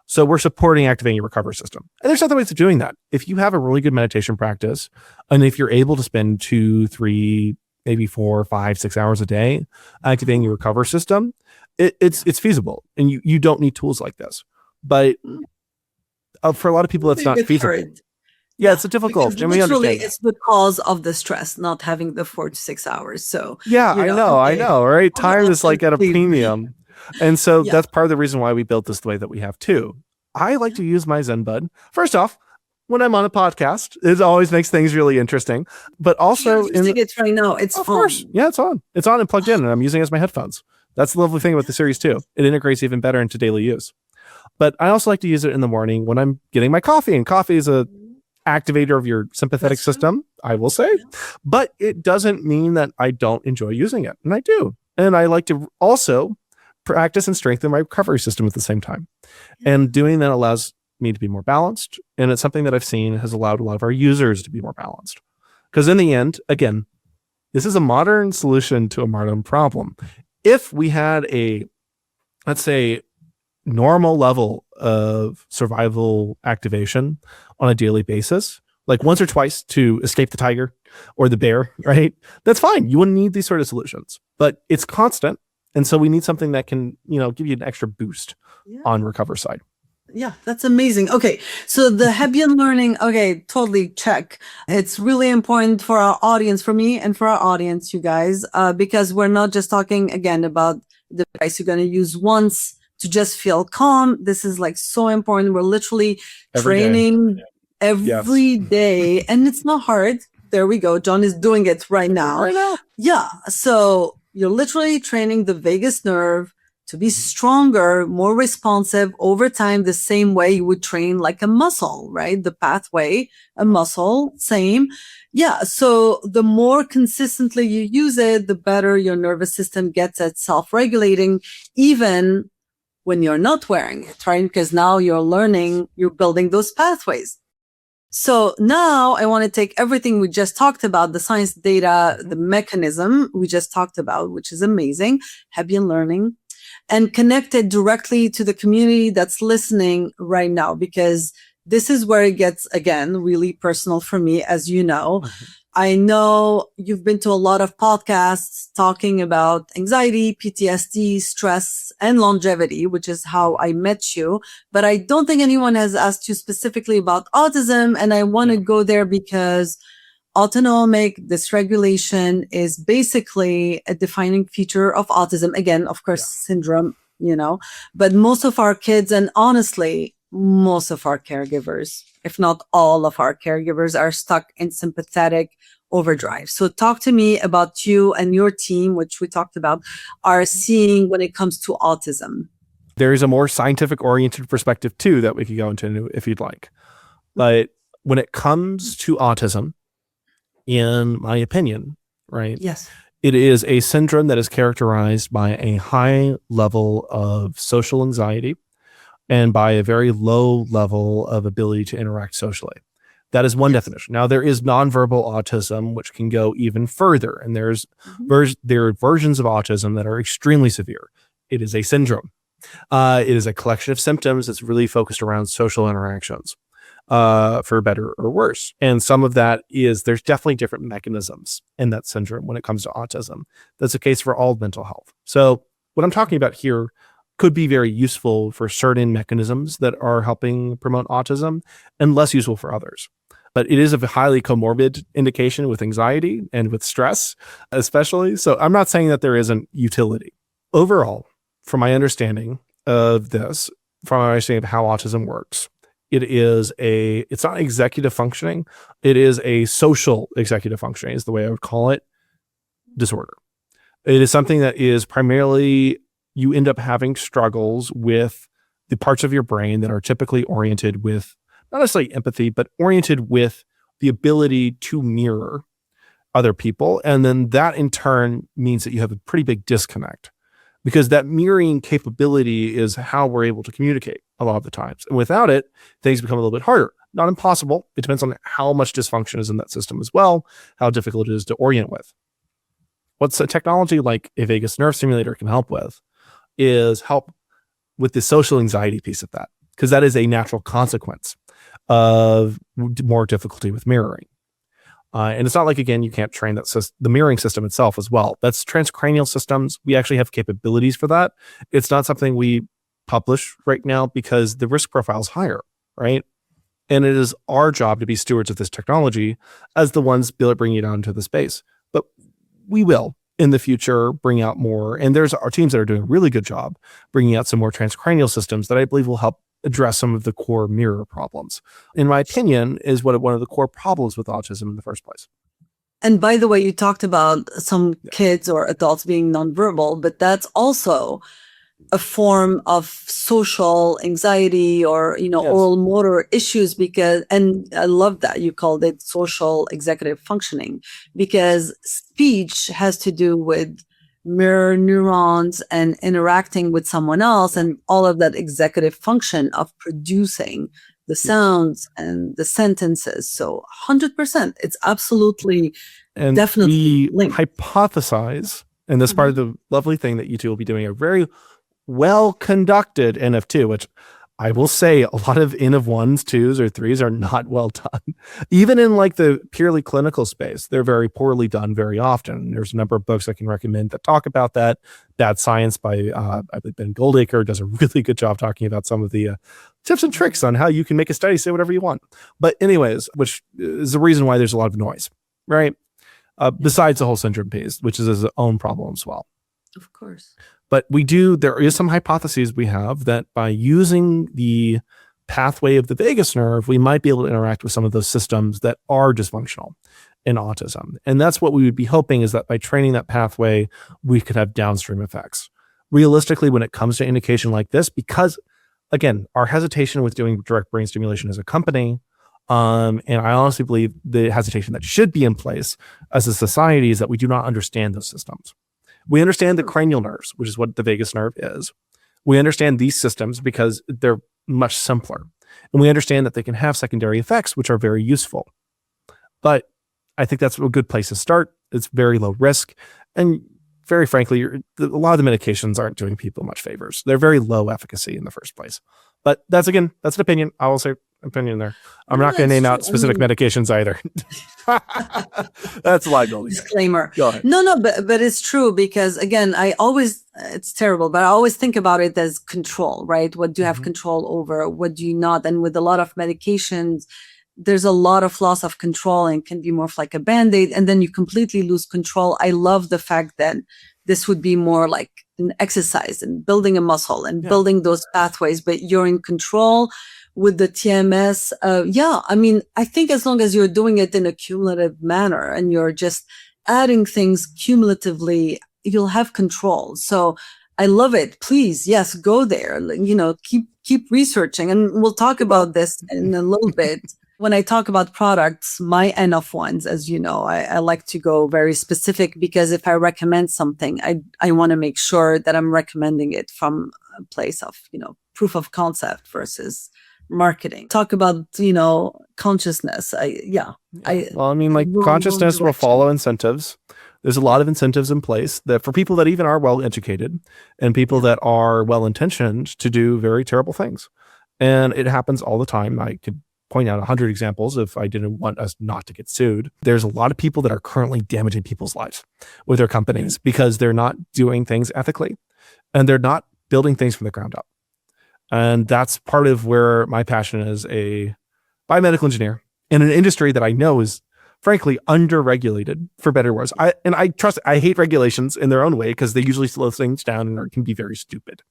So we're supporting activating your recovery system. And there's other ways of doing that. If you have a really good meditation practice, and if you're able to spend 2, 3, maybe 4, 5, 6 hours a day activating your recovery system, it's feasible. And you don't need tools like this. But for a lot of people, it's not feasible. Yeah, it's difficult. And literally, it's because of the stress, not having the 4 to 6 hours. So yeah, I know, right? Time is like at a premium. And so that's part of the reason why we built this the way that we have too. I like to use my ZenBud. First off, when I'm on a podcast, it always makes things really interesting. But also, it's right now. It's of course, yeah, it's on. It's on and plugged in, and I'm using it as my headphones. That's the lovely thing about the series too. It integrates even better into daily use. But I also like to use it in the morning when I'm getting my coffee, and coffee is a activator of your sympathetic system, I will say. But it doesn't mean that I don't enjoy using it, and I do. And I like to also practice and strengthen my recovery system at the same time. And doing that allows me to be more balanced. And it's something that I've seen has allowed a lot of our users to be more balanced. Because in the end, again, this is a modern solution to a modern problem. If we had let's say, normal level of survival activation on a daily basis, like once or twice to escape the tiger or the bear, right? That's fine. You wouldn't need these sort of solutions, but it's constant. And so we need something that can, give you an extra boost on recover side. Yeah, that's amazing. Okay, so the Hebbian learning, okay, totally check. It's really important for our audience, for me and for our audience, you guys, because we're not just talking again about the device you're going to use once to just feel calm. This is like so important. We're literally training every day, and it's not hard. There we go. Jon is doing it right now. Yeah. So you're literally training the vagus nerve to be stronger, more responsive over time, the same way you would train like a muscle, right? The pathway, a muscle, same. Yeah. So the more consistently you use it, the better your nervous system gets at self-regulating, even when you're not wearing it, right? Because now you're learning, you're building those pathways. So now I want to take everything we just talked about, the science data, the mechanism we just talked about, which is amazing, Hebbian learning, and connect it directly to the community that's listening right now, because this is where it gets, again, really personal for me, as you know. I know you've been to a lot of podcasts talking about anxiety, PTSD, stress, and longevity, which is how I met you. But I don't think anyone has asked you specifically about autism. And I want to go there because autonomic dysregulation is basically a defining feature of autism. Again, of course, syndrome, but most of our kids, and honestly, most of our caregivers, if not all of our caregivers, are stuck in sympathetic overdrive. So talk to me about you and your team, which we talked about, are seeing when it comes to autism. There is a more scientific oriented perspective too that we could go into if you'd like. But when it comes to autism, in my opinion, right? Yes. It is a syndrome that is characterized by a high level of social anxiety and by a very low level of ability to interact socially. That is one definition. Now, there is nonverbal autism, which can go even further. And there are versions of autism that are extremely severe. It is a syndrome. It is a collection of symptoms that's really focused around social interactions. For better or worse. And some of that is, there's definitely different mechanisms in that syndrome when it comes to autism. That's the case for all mental health. So what I'm talking about here could be very useful for certain mechanisms that are helping promote autism and less useful for others. But it is a highly comorbid indication with anxiety and with stress, especially. So I'm not saying that there isn't utility. Overall, from my understanding of this, from my understanding of how autism works, it's not executive functioning. It is a social executive functioning is the way I would call it, disorder. It is something that is primarily, you end up having struggles with the parts of your brain that are typically oriented with, not necessarily empathy, but oriented with the ability to mirror other people. And then that in turn means that you have a pretty big disconnect, because that mirroring capability is how we're able to communicate a lot of the times. And without it, things become a little bit harder. Not impossible. It depends on how much dysfunction is in that system as well, how difficult it is to orient with. What's a technology like a vagus nerve stimulator can help with is help with the social anxiety piece of that, because that is a natural consequence of more difficulty with mirroring. And it's not like, again, you can't train the mirroring system itself as well. That's transcranial systems. We actually have capabilities for that. It's not something we publish right now because the risk profile is higher, right? And it is our job to be stewards of this technology as the ones bringing it out into the space. But we will, in the future, bring out more. And there's our teams that are doing a really good job bringing out some more transcranial systems that I believe will help address some of the core mirror problems. In my opinion, is one of the core problems with autism in the first place. And by the way, you talked about some kids or adults being nonverbal, but that's also a form of social anxiety or, oral motor issues, and I love that you called it social executive functioning, because speech has to do with mirror neurons and interacting with someone else and all of that executive function of producing the sounds and the sentences. So 100%, it's absolutely and definitely we linked. Hypothesize, and this part of the lovely thing that you two will be doing a very well conducted N of 2, which I will say a lot of N of 1s, 2s, or 3s are not well done. Even in like the purely clinical space, they're very poorly done very often. There's a number of books I can recommend that talk about that. Bad Science by I believe Ben Goldacre does a really good job talking about some of the tips and tricks on how you can make a study say whatever you want. But anyways, which is the reason why there's a lot of noise, right? Besides the whole syndrome piece, which is its own problem as well. Of course. But there is some hypotheses we have that by using the pathway of the vagus nerve, we might be able to interact with some of those systems that are dysfunctional in autism. And that's what we would be hoping, is that by training that pathway, we could have downstream effects. Realistically, when it comes to indication like this, because again, our hesitation with doing direct brain stimulation as a company, and I honestly believe the hesitation that should be in place as a society, is that we do not understand those systems. We understand the cranial nerves, which is what the vagus nerve is. We understand these systems because they're much simpler. And we understand that they can have secondary effects, which are very useful. But I think that's a good place to start. It's very low risk. And very frankly, a lot of the medications aren't doing people much favors. They're very low efficacy in the first place. But that's an opinion. I will say opinion there. I'm not going to name out specific medications either. That's a liability. Disclaimer. Go ahead. No, but it's true, because again, it's terrible, but I always think about it as control, right? What do you have control over? What do you not? And with a lot of medications, there's a lot of loss of control and can be more of like a Band-Aid, and then you completely lose control. I love the fact that this would be more like an exercise and building a muscle and building those pathways, but you're in control with the TMS. I mean, I think as long as you're doing it in a cumulative manner and you're just adding things cumulatively, you'll have control. So I love it. Please, yes, go there. Keep researching, and we'll talk about this in a little bit. When I talk about products, my N of 1s, as you know, I like to go very specific, because if I recommend something, I want to make sure that I'm recommending it from a place of, proof of concept versus marketing. Talk about, consciousness. Consciousness will follow incentives. There's a lot of incentives in place that for people that even are well educated and people that are well intentioned to do very terrible things. And it happens all the time. I could point out 100 examples if I didn't want us not to get sued. There's a lot of people that are currently damaging people's lives with their companies because they're not doing things ethically and they're not building things from the ground up. And that's part of where my passion is, a biomedical engineer in an industry that I know is frankly under-regulated, for better or worse. I hate regulations in their own way because they usually slow things down and can be very stupid.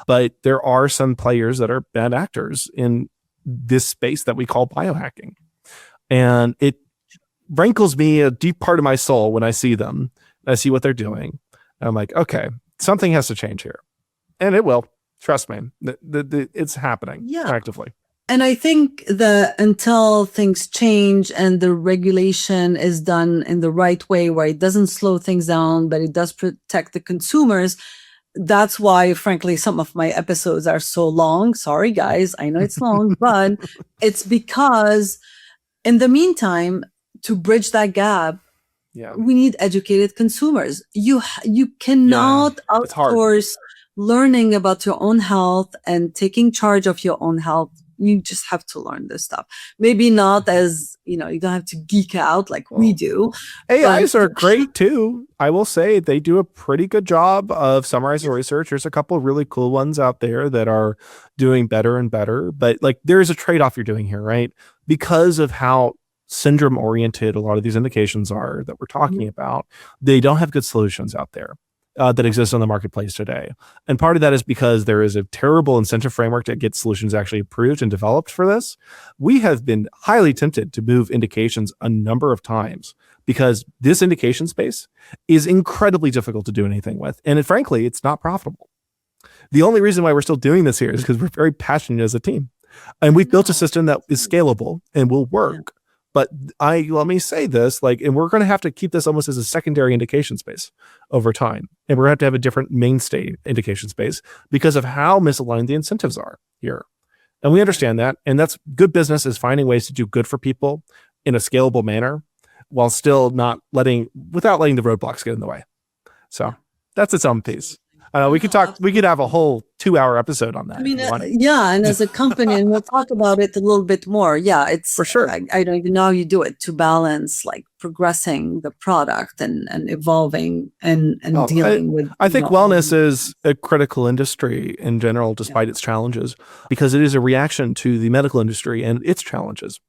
But there are some players that are bad actors in this space that we call biohacking. And it rankles me a deep part of my soul when I see them. I see what they're doing. And I'm like, okay, something has to change here. And it will. Trust me. It's happening actively. And I think that until things change and the regulation is done in the right way, where it doesn't slow things down, but it does protect the consumers, that's why, frankly, some of my episodes are so long. Sorry, guys. I know it's long, but it's because in the meantime, to bridge that gap, we need educated consumers. You cannot outsource learning about your own health and taking charge of your own health. You just have to learn this stuff. Maybe not as, you don't have to geek out like we do. AIs are great too. I will say they do a pretty good job of summarizing research. There's a couple of really cool ones out there that are doing better and better. But like there's a trade-off you're doing here, right? Because of how syndrome oriented a lot of these indications are that we're talking about, they don't have good solutions out there that exist on the marketplace today. And part of that is because there is a terrible incentive framework to get solutions actually approved and developed for this. We have been highly tempted to move indications a number of times because this indication space is incredibly difficult to do anything with. And frankly, it's not profitable. The only reason why we're still doing this here is because we're very passionate as a team. And we've built a system that is scalable and will work. But let me say this, and we're going to have to keep this almost as a secondary indication space over time. And we're going to have a different mainstay indication space because of how misaligned the incentives are here. And we understand that. And that's good business, is finding ways to do good for people in a scalable manner while still without letting the roadblocks get in the way. So that's its own piece. We could talk. We could have a whole 2-hour episode on that. I mean, yeah, and as a company, and we'll talk about it a little bit more. Yeah, it's For sure. I don't even know how you do it to balance like progressing the product and evolving and dealing with. I think wellness is a critical industry in general, despite its challenges, because it is a reaction to the medical industry and its challenges.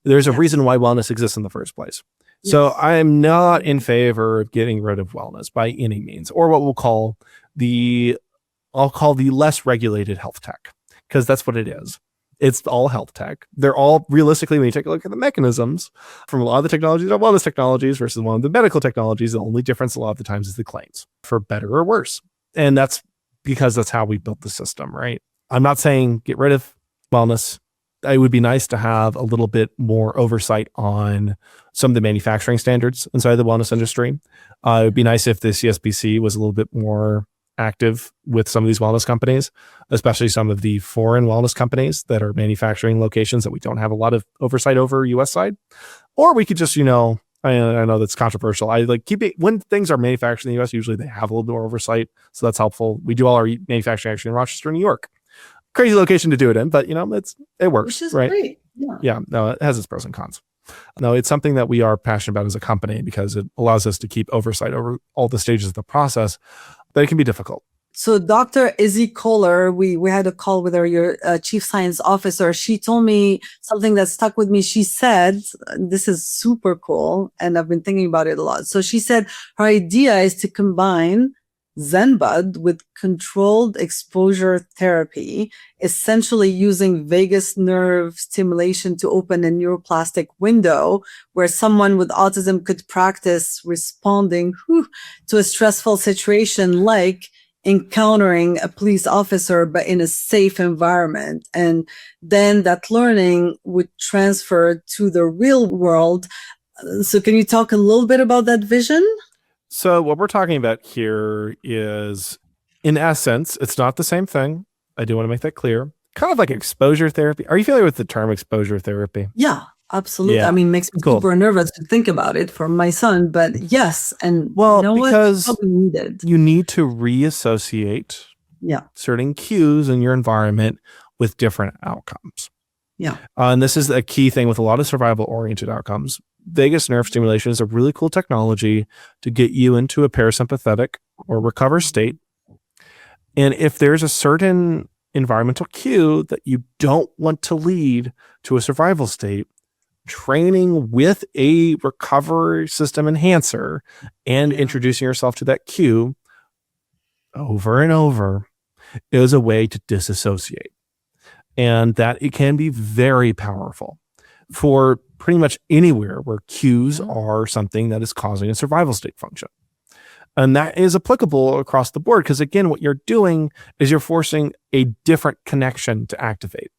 There's a reason why wellness exists in the first place. So I am not in favor of getting rid of wellness by any means, or what I'll call the less regulated health tech, because that's what it is. It's all health tech. They're all, realistically, when you take a look at the mechanisms from a lot of the technologies are wellness technologies versus one of the medical technologies, the only difference a lot of the times is the claims, for better or worse. And that's because that's how we built the system, right? I'm not saying get rid of wellness. It would be nice to have a little bit more oversight on some of the manufacturing standards inside the wellness industry. It would be nice if the CSPC was a little bit more active with some of these wellness companies, especially some of the foreign wellness companies that are manufacturing locations that we don't have a lot of oversight over US side. Or we could just, I know that's controversial. I like keep it when things are manufactured in the US, usually they have a little bit more oversight. So that's helpful. We do all our manufacturing actually in Rochester, New York. Crazy location to do it in, but it works. Which is right? great. Yeah. No, it has its pros and cons. No, it's something that we are passionate about as a company because it allows us to keep oversight over all the stages of the process, but it can be difficult. So Dr. Izzy Kohler, we had a call with her, your chief science officer. She told me something that stuck with me. She said, this is super cool, and I've been thinking about it a lot. So she said her idea is to combine ZenBud with controlled exposure therapy, essentially using vagus nerve stimulation to open a neuroplastic window where someone with autism could practice responding to a stressful situation like encountering a police officer, but in a safe environment. And then that learning would transfer to the real world. So can you talk a little bit about that vision? So what we're talking about here is, in essence, it's not the same thing. I do want to make that clear. Kind of like exposure therapy. Are you familiar with the term exposure therapy? Yeah, absolutely. Yeah. I mean, it makes me super nervous to think about it for my son, but yes. And because what? Probably needed. You need to reassociate certain cues in your environment with different outcomes. Yeah. And this is a key thing with a lot of survival-oriented outcomes. Vagus nerve stimulation is a really cool technology to get you into a parasympathetic or recover state. And if there's a certain environmental cue that you don't want to lead to a survival state, training with a recovery system enhancer and introducing yourself to that cue over and over is a way to disassociate. And that it can be very powerful for pretty much anywhere where cues are something that is causing a survival state function. And that is applicable across the board because, again, what you're doing is you're forcing a different connection to activate.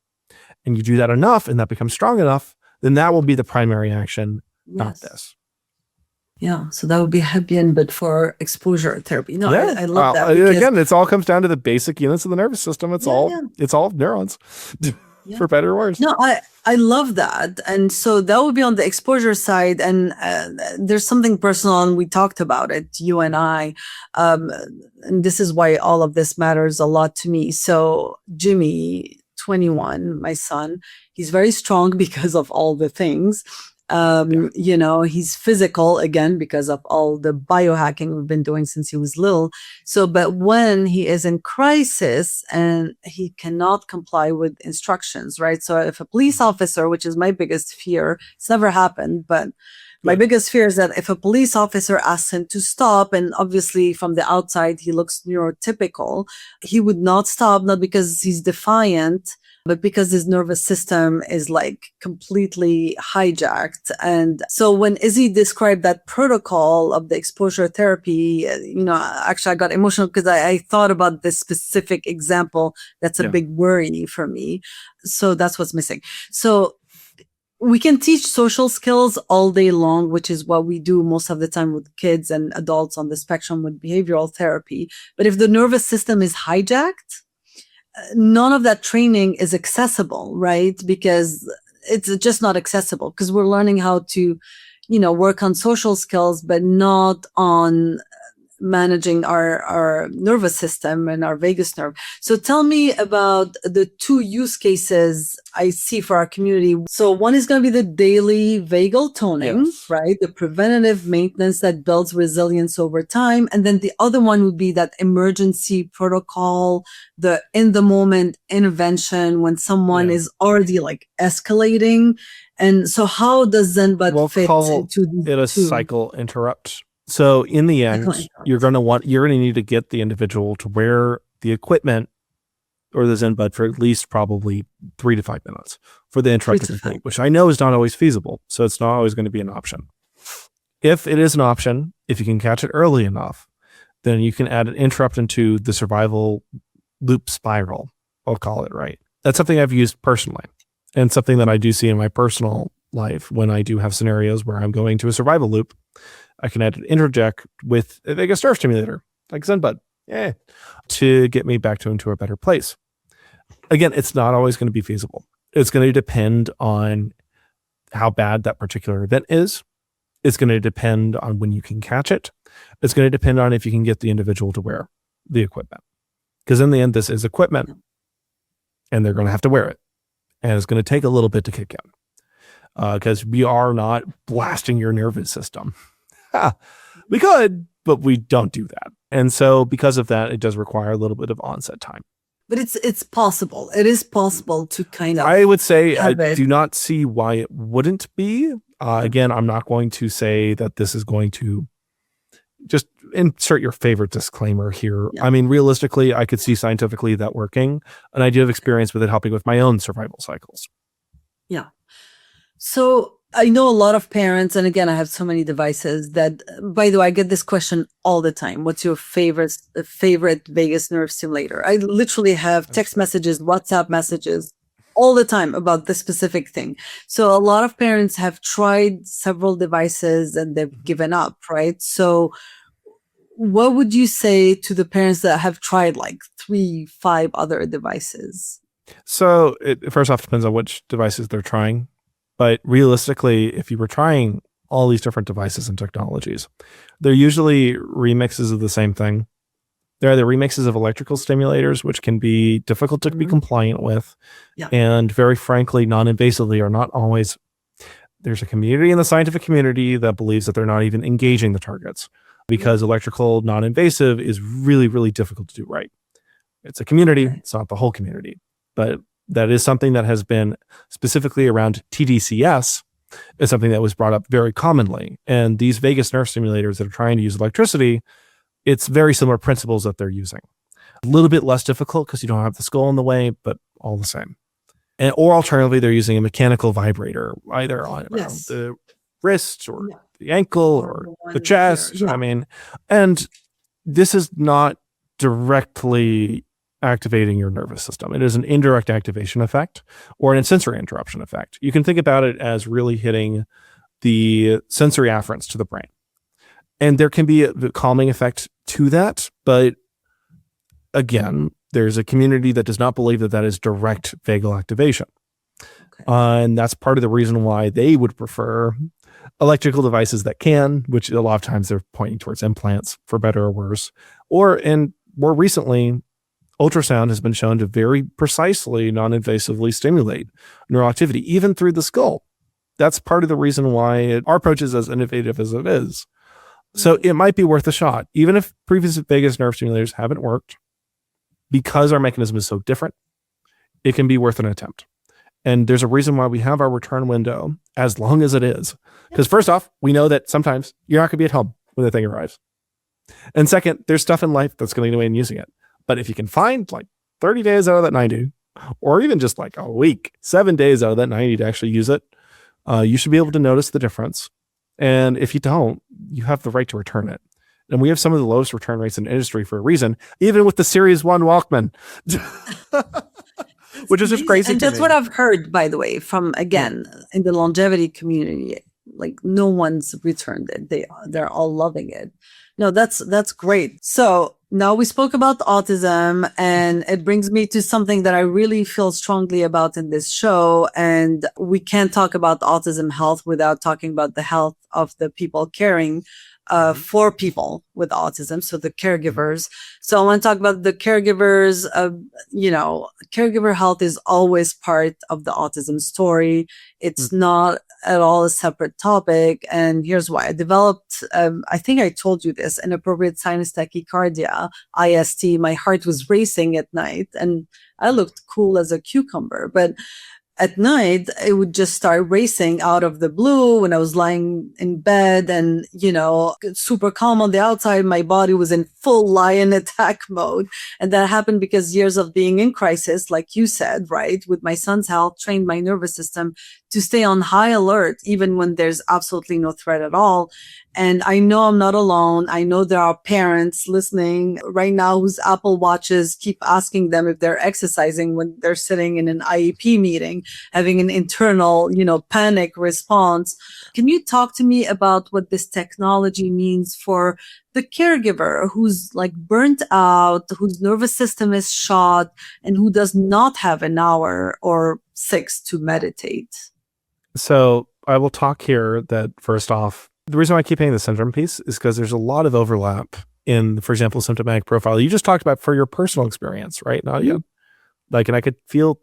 And you do that enough and that becomes strong enough, then that will be the primary action, not this. Yeah, so that would be Hebbian, but for exposure therapy. No, I love that. Again, it all comes down to the basic units of the nervous system. It's all neurons, for better or worse. No, I love that. And so that would be on the exposure side. And there's something personal, and we talked about it, you and I. And this is why all of this matters a lot to me. So Jimmy, 21, my son, he's very strong because of all the things. He's physical again because of all the biohacking we've been doing since he was little. So, but when he is in crisis and he cannot comply with instructions, right? So if a police officer, which is my biggest fear, it's never happened, but my biggest fear is that if a police officer asks him to stop, and obviously from the outside, he looks neurotypical, he would not stop, not because he's defiant, but because his nervous system is like completely hijacked. And so when Izzy described that protocol of the exposure therapy, actually I got emotional because I thought about this specific example. That's a big worry for me. So that's what's missing. So we can teach social skills all day long, which is what we do most of the time with kids and adults on the spectrum with behavioral therapy. But if the nervous system is hijacked, none of that training is accessible, right? Because it's just not accessible because we're learning how to, work on social skills, but not on managing our nervous system and our vagus nerve. So tell me about the two use cases I see for our community. So one is going to be the daily vagal toning, Yes. right? The preventative maintenance that builds resilience over time. And then the other one would be that emergency protocol, the in the moment intervention when someone is already like escalating. And so how does ZenBud fit into these it a two? cycle interrupt? So in the end, you're going to need to get the individual to wear the equipment or the ZenBud for at least probably 3 to 5 minutes for the interrupt to complete, which I know is not always feasible. So it's not always going to be an option. If it is an option, if you can catch it early enough, then you can add an interrupt into the survival loop spiral. I'll call it, right? That's something I've used personally and something that I do see in my personal life when I do have scenarios where I'm going to a survival loop. I can add an interject with a vagus nerve stimulator like ZenBud, to get me back into a better place. Again, it's not always going to be feasible. It's going to depend on how bad that particular event is. It's going to depend on when you can catch it. It's going to depend on if you can get the individual to wear the equipment. Because in the end, this is equipment and they're going to have to wear it. And it's going to take a little bit to kick in because we are not blasting your nervous system. We could, but we don't do that. And so because of that, it does require a little bit of onset time. But it's possible. It is possible to kind of. I would say I do not see why it wouldn't be. Again, I'm not going to say that this is going to just insert your favorite disclaimer here. Yeah. I mean, realistically, I could see scientifically that working, and I do have experience with it helping with my own survival cycles. Yeah. So I know a lot of parents, and again, I have so many devices that, by the way, I get this question all the time. What's your favorite vagus nerve stimulator? I literally have text messages, WhatsApp messages all the time about this specific thing. So a lot of parents have tried several devices and they've given up, right? So what would you say to the parents that have tried like 3, 5 other devices? So it first off depends on which devices they're trying. But realistically, if you were trying all these different devices and technologies, they're usually remixes of the same thing. They're either remixes of electrical stimulators, which can be difficult to be compliant with, and very frankly, non-invasively are not always. There's a community in the scientific community that believes that they're not even engaging the targets because electrical non-invasive is really, really difficult to do right. It's a community. It's not the whole community, but that is something that has been specifically around TDCS is something that was brought up very commonly. And these vagus nerve stimulators that are trying to use electricity, it's very similar principles that they're using. A little bit less difficult because you don't have the skull in the way, but all the same. Or alternatively, they're using a mechanical vibrator, either on around the wrist or the ankle or the chest. Here. I mean, and this is not directly activating your nervous system. It is an indirect activation effect or a sensory interruption effect. You can think about it as really hitting the sensory afferents to the brain. And there can be a calming effect to that. But again, there's a community that does not believe that that is direct vagal activation. And that's part of the reason why they would prefer electrical devices that can, which a lot of times they're pointing towards implants for better or worse. Or, and more recently, ultrasound has been shown to very precisely non-invasively stimulate neuroactivity, even through the skull. That's part of the reason why our approach is as innovative as it is. So it might be worth a shot, even if previous vagus nerve stimulators haven't worked. Because our mechanism is so different, it can be worth an attempt. And there's a reason why we have our return window as long as it is. Because first off, we know that sometimes you're not going to be at home when the thing arrives. And second, there's stuff in life that's going to get away in using it. But if you can find like 30 days out of that 90, or even just like a week, 7 days out of that 90 to actually use it, you should be able to notice the difference. And if you don't, you have the right to return it. And we have some of the lowest return rates in the industry for a reason, even with the Series 1 Walkman, which is just crazy. And that's what I've heard, by the way, from, again, in the longevity community. Like no one's returned it. They're all loving it. No, that's great. So now we spoke about autism, and it brings me to something that I really feel strongly about in this show. And we can't talk about autism health without talking about the health of the people caring for people with autism, so the caregivers. So I want to talk about the caregivers. Caregiver health is always part of the autism story. It's not at all a separate topic. And here's why. I developed, I think I told you this, inappropriate sinus tachycardia, IST. My heart was racing at night and I looked cool as a cucumber, but at night, it would just start racing out of the blue when I was lying in bed and, super calm on the outside. My body was in full lion attack mode. And that happened because years of being in crisis, like you said, right, with my son's health, trained my nervous system to stay on high alert, even when there's absolutely no threat at all. And I know I'm not alone. I know there are parents listening right now whose Apple Watches keep asking them if they're exercising when they're sitting in an IEP meeting, having an internal, panic response. Can you talk to me about what this technology means for the caregiver who's like burnt out, whose nervous system is shot, and who does not have an hour or 6 to meditate? So I will talk here that first off, the reason why I keep hitting the syndrome piece is because there's a lot of overlap in, for example, symptomatic profile. You just talked about for your personal experience, right, Nadia? And I could feel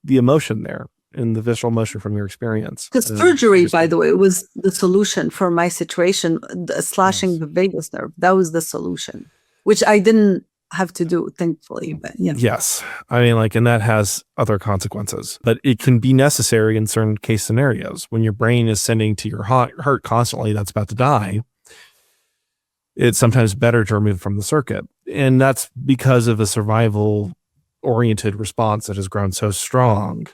the emotion there and the visceral emotion from your experience. Because surgery, by the way, was the solution for my situation, slashing the vagus nerve. That was the solution, which I didn't have to do, thankfully. But yeah. Yes. And that has other consequences, but it can be necessary in certain case scenarios. When your brain is sending to your heart constantly that's about to die, it's sometimes better to remove from the circuit. And that's because of a survival oriented response that has grown so strong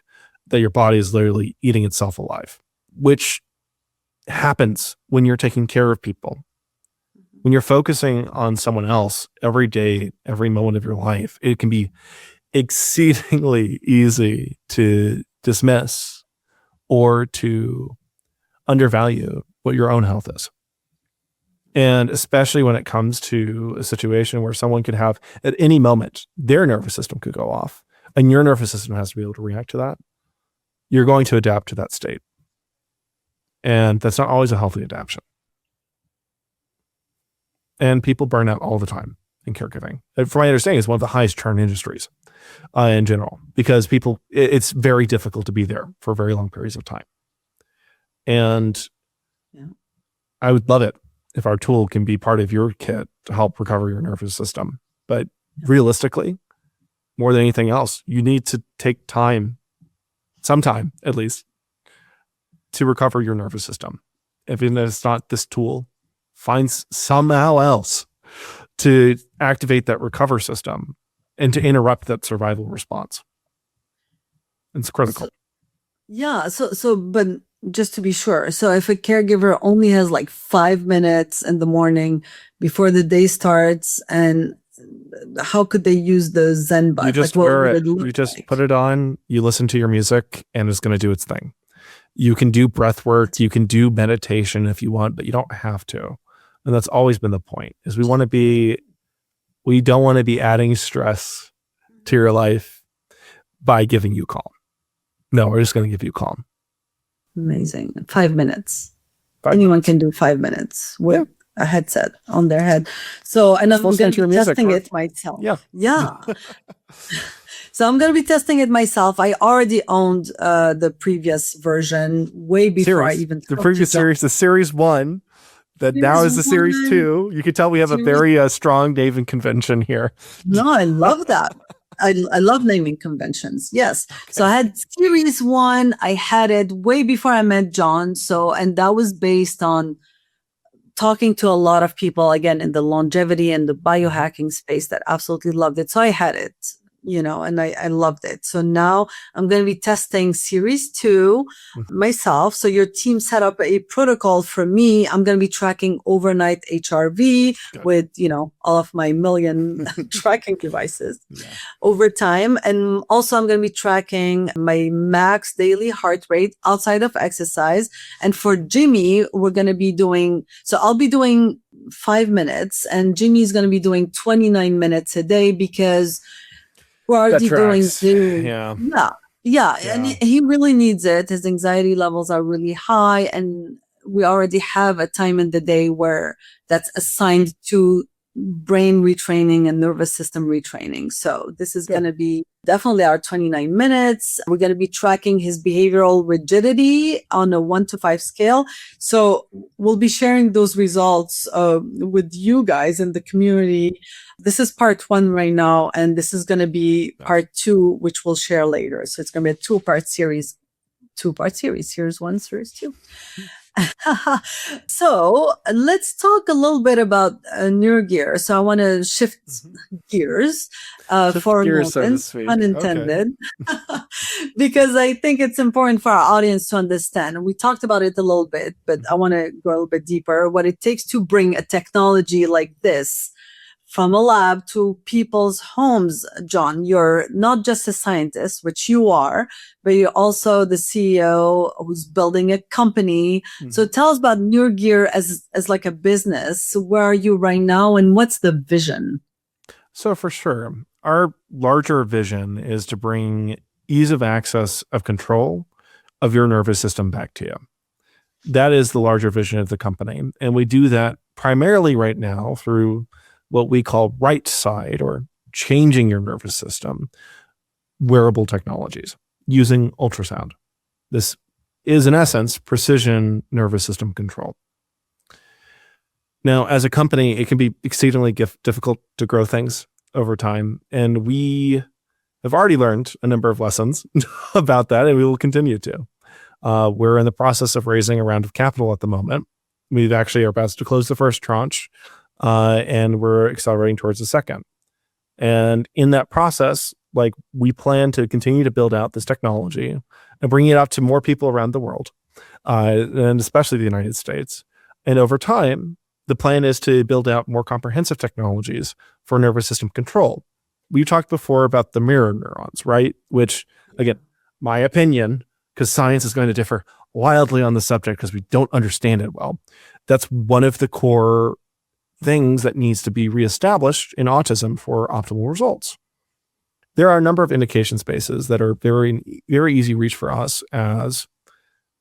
that your body is literally eating itself alive, which happens when you're taking care of people. When you're focusing on someone else every day, every moment of your life, it can be exceedingly easy to dismiss or to undervalue what your own health is. And especially when it comes to a situation where someone could have, at any moment, their nervous system could go off, and your nervous system has to be able to react to that. You're going to adapt to that state. And that's not always a healthy adaptation. And people burn out all the time in caregiving. And from my understanding, it's one of the highest churn industries in general, because it's very difficult to be there for very long periods of time. And I would love it if our tool can be part of your kit to help recover your nervous system. But realistically, more than anything else, you need to take time, some time at least, to recover your nervous system. If it's not this tool, find somehow else to activate that recover system and to interrupt that survival response. It's critical. But just to be sure, so if a caregiver only has like 5 minutes in the morning before the day starts, and how could they use the ZenBud? You just wear it. You just put it on, you listen to your music, and it's going to do its thing. You can do breath work, you can do meditation if you want, but you don't have to. And that's always been the point, is we don't want to be adding stress to your life by giving you calm. No, we're just going to give you calm. Amazing. 5 minutes. Anyone can do 5 minutes with a headset on their head. So, and I'm going to be testing it myself. Yeah. So I'm going to be testing it myself. I already owned the previous version way before I even the previous series, the series 1. That now is the series 2. You can tell we have a very strong naming convention here. No, I love that. I love naming conventions. Yes. Okay. So I had series 1. I had it way before I met Jon. And that was based on talking to a lot of people, again, in the longevity and the biohacking space that absolutely loved it. So I had it, and I loved it. So now I'm going to be testing series 2 myself. So your team set up a protocol for me. I'm going to be tracking overnight HRV with, all of my million tracking devices over time. And also I'm going to be tracking my max daily heart rate outside of exercise. And for Jimmy, we're going to be I'll be doing 5 minutes, and Jimmy's going to be doing 29 minutes a day, because we're already doing Zoom. Yeah. And he really needs it. His anxiety levels are really high, and we already have a time in the day where that's assigned to brain retraining and nervous system retraining. So this is going to be definitely our 29 minutes. We're going to be tracking his behavioral rigidity on a 1 to 5 scale. So we'll be sharing those results with you guys in the community. This is part 1 right now, and this is going to be part 2, which we'll share later. So it's going to be a two-part series. Series 1, series 2. So let's talk a little bit about Neurogear. So I want to shift gears for a moment, unintended, because I think it's important for our audience to understand. We talked about it a little bit, but I want to go a little bit deeper. What it takes to bring a technology like this from a lab to people's homes. Jon, you're not just a scientist, which you are, but you're also the CEO who's building a company. So tell us about Neurogear as like a business. Where are you right now, and what's the vision? So for sure, our larger vision is to bring ease of access of control of your nervous system back to you. That is the larger vision of the company. And we do that primarily right now through what we call right side, or changing your nervous system, wearable technologies using ultrasound. This is in essence precision nervous system control. Now, as a company, it can be exceedingly difficult to grow things over time. And we have already learned a number of lessons about that, and we will continue to. We're in the process of raising a round of capital at the moment. We've actually are about to close the first tranche. And we're accelerating towards the second. And in that process, like, we plan to continue to build out this technology and bring it out to more people around the world, and especially the United States. And over time, the plan is to build out more comprehensive technologies for nervous system control. We talked before about the mirror neurons, right? Which, again, my opinion, because science is going to differ wildly on the subject because we don't understand it well. That's one of the core things that needs to be reestablished in autism for optimal results. There are a number of indication spaces that are very, very easy reach for us as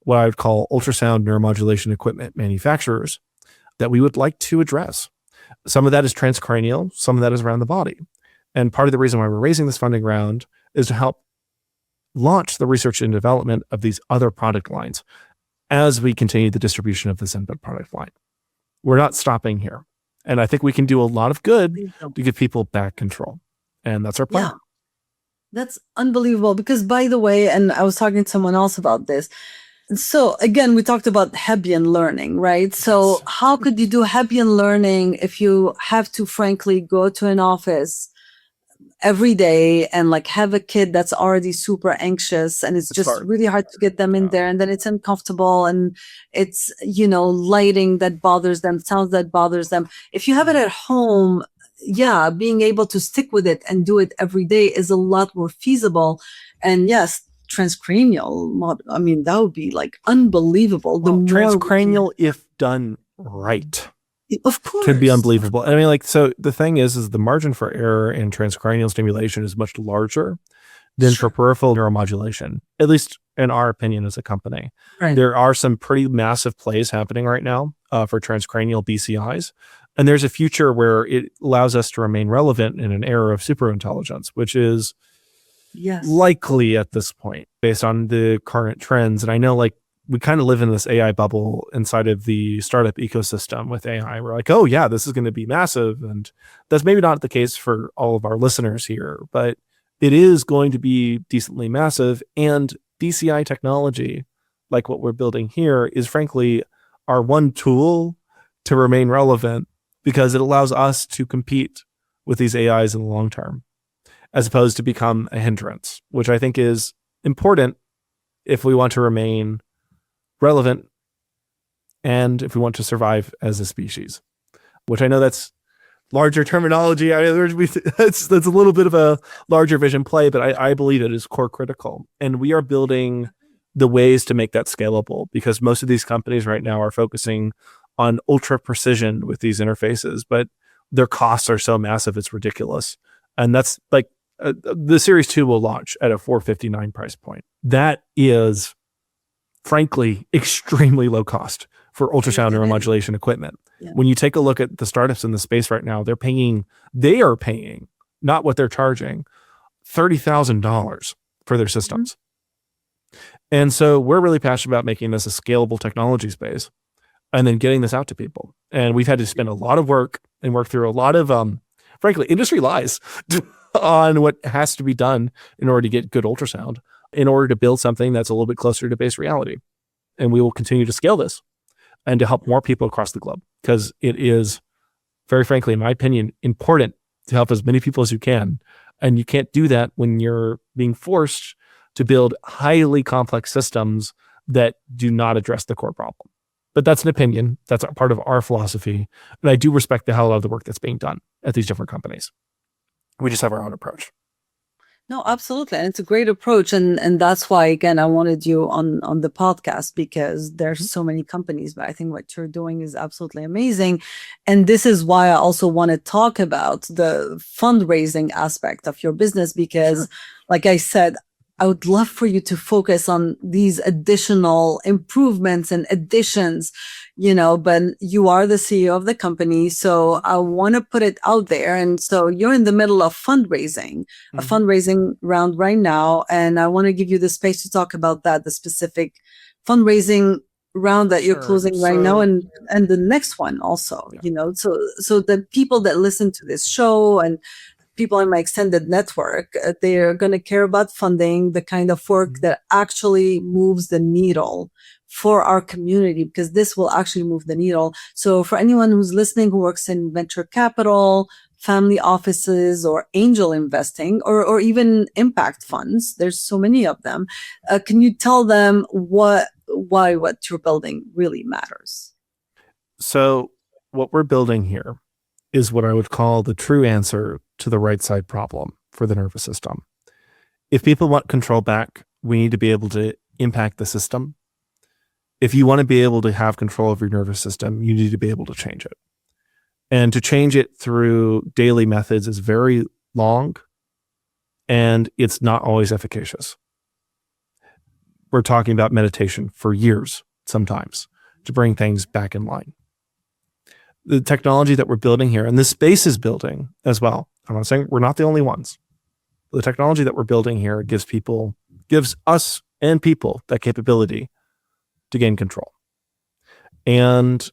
what I would call ultrasound neuromodulation equipment manufacturers that we would like to address. Some of that is transcranial, some of that is around the body. And part of the reason why we're raising this funding round is to help launch the research and development of these other product lines as we continue the distribution of the ZenBud product line. We're not stopping here. And I think we can do a lot of good to give people back control. And that's our plan. Yeah. That's unbelievable. Because, by the way, and I was talking to someone else about this. So again, we talked about Hebbian learning, right? So how could you do Hebbian learning if you have to, frankly, go to an office every day and like have a kid that's already super anxious, and it's just really hard to get them in there, and then it's uncomfortable, and it's, you know, lighting that bothers them, sounds that bothers them. If you have it at home, yeah, being able to stick with it and do it every day is a lot more feasible. And yes, transcranial, I mean, that would be like unbelievable. Well, transcranial, if done right, of course, could be unbelievable. I mean, like, so the thing is the margin for error in transcranial stimulation is much larger than for peripheral neuromodulation, at least in our opinion as a company. Right. There are some pretty massive plays happening right now for transcranial BCIs. And there's a future where it allows us to remain relevant in an era of superintelligence, which is likely at this point based on the current trends. And I know, like, we kind of live in this AI bubble inside of the startup ecosystem with AI. We're like, oh yeah, this is going to be massive. And that's maybe not the case for all of our listeners here, but it is going to be decently massive. And BCI technology, like what we're building here, is frankly our one tool to remain relevant, because it allows us to compete with these AIs in the long term, as opposed to become a hindrance, which I think is important if we want to remain relevant and if we want to survive as a species, which I know that's larger terminology. I mean, that's a little bit of a larger vision play, but I believe it is core critical. And we are building the ways to make that scalable, because most of these companies right now are focusing on ultra precision with these interfaces, but their costs are so massive, it's ridiculous. And that's like the Series 2 will launch at a $459 price point. That is, frankly, extremely low cost for ultrasound neuromodulation equipment. Yeah. When you take a look at the startups in the space right now, they are paying, not what they're charging, $30,000 for their systems. And so we're really passionate about making this a scalable technology space and then getting this out to people. And we've had to spend a lot of work and work through a lot of, frankly, industry lies on what has to be done in order to get good ultrasound, in order to build something that's a little bit closer to base reality. And we will continue to scale this and to help more people across the globe, because it is, very frankly, in my opinion, important to help as many people as you can. And you can't do that when you're being forced to build highly complex systems that do not address the core problem. But that's an opinion. That's a part of our philosophy. And I do respect the hell out of the work that's being done at these different companies. We just have our own approach. No, absolutely. And it's a great approach. And that's why, again, I wanted you on the podcast, because there's so many companies, but I think what you're doing is absolutely amazing. And this is why I also want to talk about the fundraising aspect of your business, because like I said, I would love for you to focus on these additional improvements and additions, but you are the CEO of the company. So I want to put it out there. And so you're in the middle of fundraising, a fundraising round right now. And I want to give you the space to talk about that, the specific fundraising round that you're closing right now, and the next one also, so the people that listen to this show and people in my extended network, they're going to care about funding the kind of work that actually moves the needle for our community, because this will actually move the needle. So for anyone who's listening, who works in venture capital, family offices, or angel investing, or even impact funds, there's so many of them. Can you tell them why what you're building really matters? So what we're building here is what I would call the true answer to the right side problem for the nervous system. If people want control back, we need to be able to impact the system. If you want to be able to have control of your nervous system, you need to be able to change it. And to change it through daily methods is very long, and it's not always efficacious. We're talking about meditation for years, sometimes, to bring things back in line. The technology that we're building here, and this space is building as well. I'm not saying we're not the only ones. The technology that we're building here gives us and people that capability to gain control. And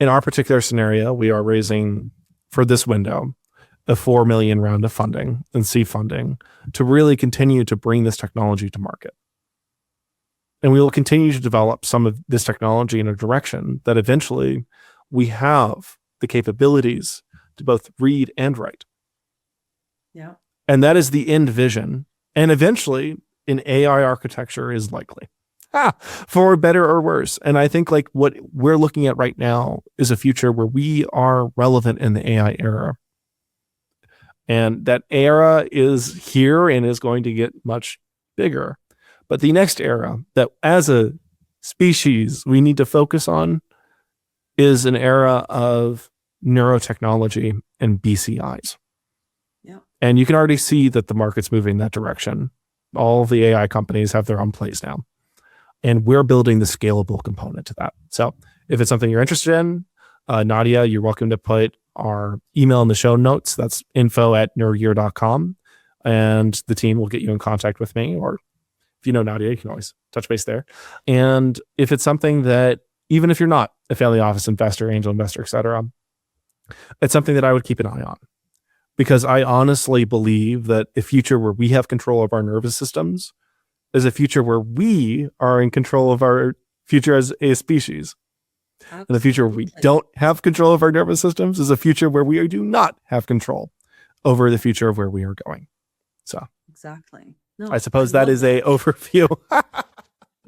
in our particular scenario, we are raising, for this window, a $4 million round of funding and seed funding to really continue to bring this technology to market. And we will continue to develop some of this technology in a direction that eventually we have the capabilities to both read and write. Yeah. And that is the end vision. And eventually an AI architecture is likely, for better or worse. And I think like what we're looking at right now is a future where we are relevant in the AI era. And that era is here and is going to get much bigger. But the next era that as a species we need to focus on is an era of neurotechnology and BCIs. Yeah. And you can already see that the market's moving in that direction. All of the AI companies have their own plays now. And we're building the scalable component to that. So if it's something you're interested in, Nadia, you're welcome to put our email in the show notes. That's info@neurogear.com. And the team will get you in contact with me. Or if you know Nadia, you can always touch base there. And if it's something that, even if you're not a family office investor, angel investor, et cetera, it's something that I would keep an eye on. Because I honestly believe that a future where we have control of our nervous systems is a future where we are in control of our future as a species. Absolutely. And the future where we don't have control of our nervous systems is a future where we do not have control over the future of where we are going. So exactly. No, I suppose that is a overview.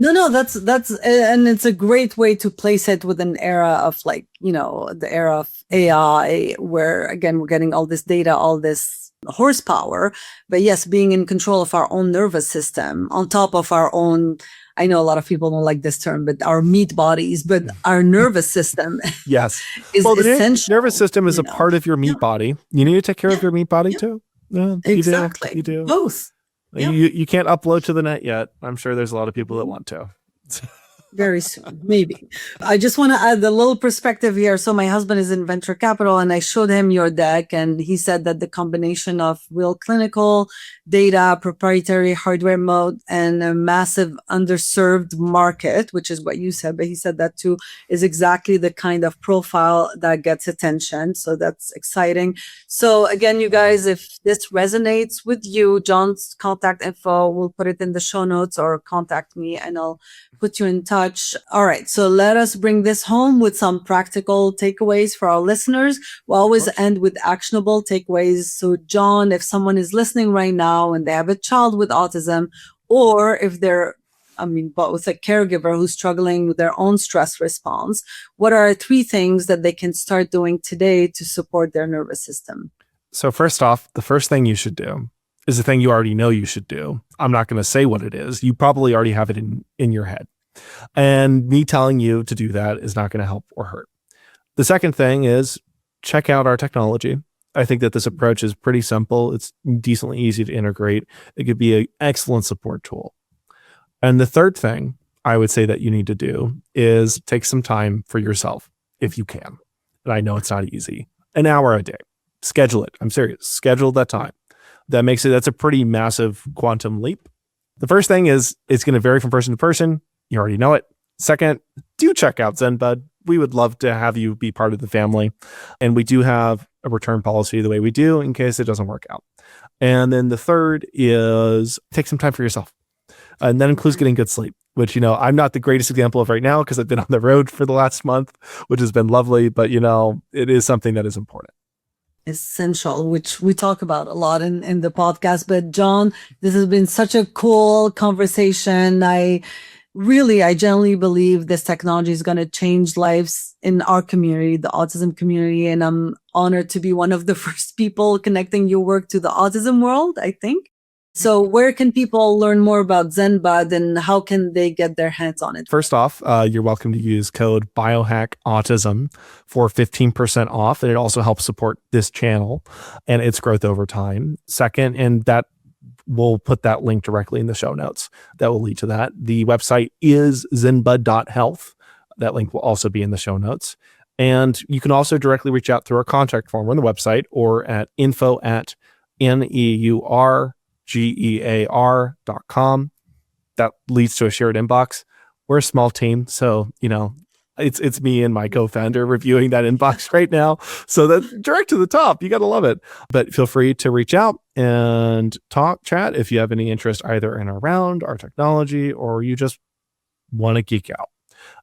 No, that's, and it's a great way to place it with an era of the era of AI, where again, we're getting all this data, all this horsepower, but yes, being in control of our own nervous system on top of our own, I know a lot of people don't like this term, but our meat bodies, but our nervous system yes, is essential. Nervous system is a part of your meat body. You need to take care of your meat body too. Yeah, exactly. You do. Both. You can't upload to the net yet. I'm sure there's a lot of people that want to. Very soon, maybe. I just want to add a little perspective here. So my husband is in venture capital and I showed him your deck and he said that the combination of real clinical data, proprietary hardware mode, and a massive underserved market, which is what you said, but he said that too, is exactly the kind of profile that gets attention. So that's exciting. So again, you guys, if this resonates with you, Jon's contact info, we'll put it in the show notes, or contact me and I'll put you in touch. All right. So let us bring this home with some practical takeaways for our listeners. We always end with actionable takeaways. So Jon, if someone is listening right now and they have a child with autism, or if they're both a caregiver who's struggling with their own stress response, what are 3 things that they can start doing today to support their nervous system? So first off, the first thing you should do is the thing you already know you should do. I'm not going to say what it is. You probably already have it in your head. And me telling you to do that is not going to help or hurt. The second thing is check out our technology. I think that this approach is pretty simple. It's decently easy to integrate. It could be an excellent support tool. And the third thing I would say that you need to do is take some time for yourself if you can. And I know it's not easy. An hour a day. Schedule it. I'm serious. Schedule that time. That's a pretty massive quantum leap. The first thing is it's going to vary from person to person. You already know it. Second, do check out ZenBud. We would love to have you be part of the family. And we do have a return policy the way we do in case it doesn't work out. And then the third is take some time for yourself. And that includes getting good sleep, which, I'm not the greatest example of right now because I've been on the road for the last month, which has been lovely. But, it is something that is important. Essential, which we talk about a lot in the podcast. But Jon, this has been such a cool conversation. I genuinely believe this technology is going to change lives in our community, the autism community. And I'm honored to be one of the first people connecting your work to the autism world, I think. So where can people learn more about ZenBud and how can they get their hands on it? First off, you're welcome to use code BiohackAutism for 15% off. And it also helps support this channel and its growth over time. Second, and that we'll put that link directly in the show notes. That will lead to that. The website is zenbud.health. That link will also be in the show notes. And you can also directly reach out through our contact form on the website or at info@neurgear.com. That leads to a shared inbox. We're a small team, so it's me and my co-founder reviewing that inbox right now. So that's direct to the top. You got to love it. But feel free to reach out and chat if you have any interest either in or around our technology or you just want to geek out.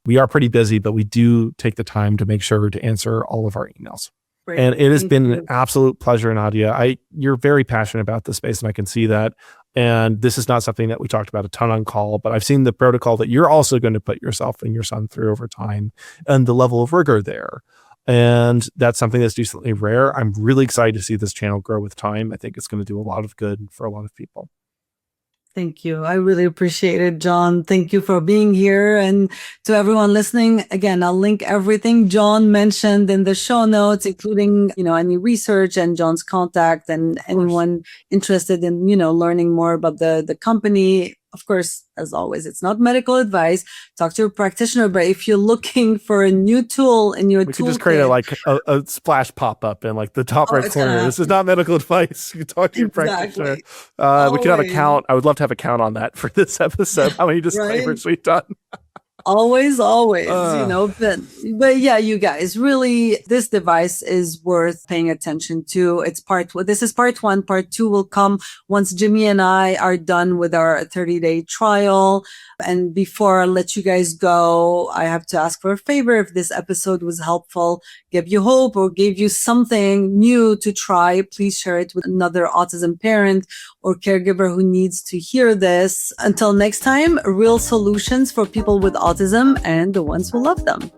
We are pretty busy, but we do take the time to make sure to answer all of our emails. Great. And it has been an absolute pleasure, Nadia. You're very passionate about this space, and I can see that. And this is not something that we talked about a ton on call, but I've seen the protocol that you're also going to put yourself and your son through over time and the level of rigor there. And that's something that's decently rare. I'm really excited to see this channel grow with time. I think it's going to do a lot of good for a lot of people. Thank you. I really appreciate it, Jon. Thank you for being here. And to everyone listening, again, I'll link everything Jon mentioned in the show notes, including, any research and Jon's contact and anyone interested in, learning more about the company. Of course, as always, it's not medical advice. Talk to your practitioner. But if you're looking for a new tool in your toolkit, we could just create a splash pop-up in the top right corner. This is not medical advice. You can talk to your practitioner. We could have a count. I would love to have a count on that for this episode. How many disclaimers we've done. Always, but yeah, you guys, really, this device is worth paying attention to. This is part 1. Part 2 will come once Jimmy and I are done with our 30-day trial. And before I let you guys go, I have to ask for a favor. If this episode was helpful, gave you hope or gave you something new to try, please share it with another autism parent or caregiver who needs to hear this. Until next time, real solutions for people with autism and the ones who love them.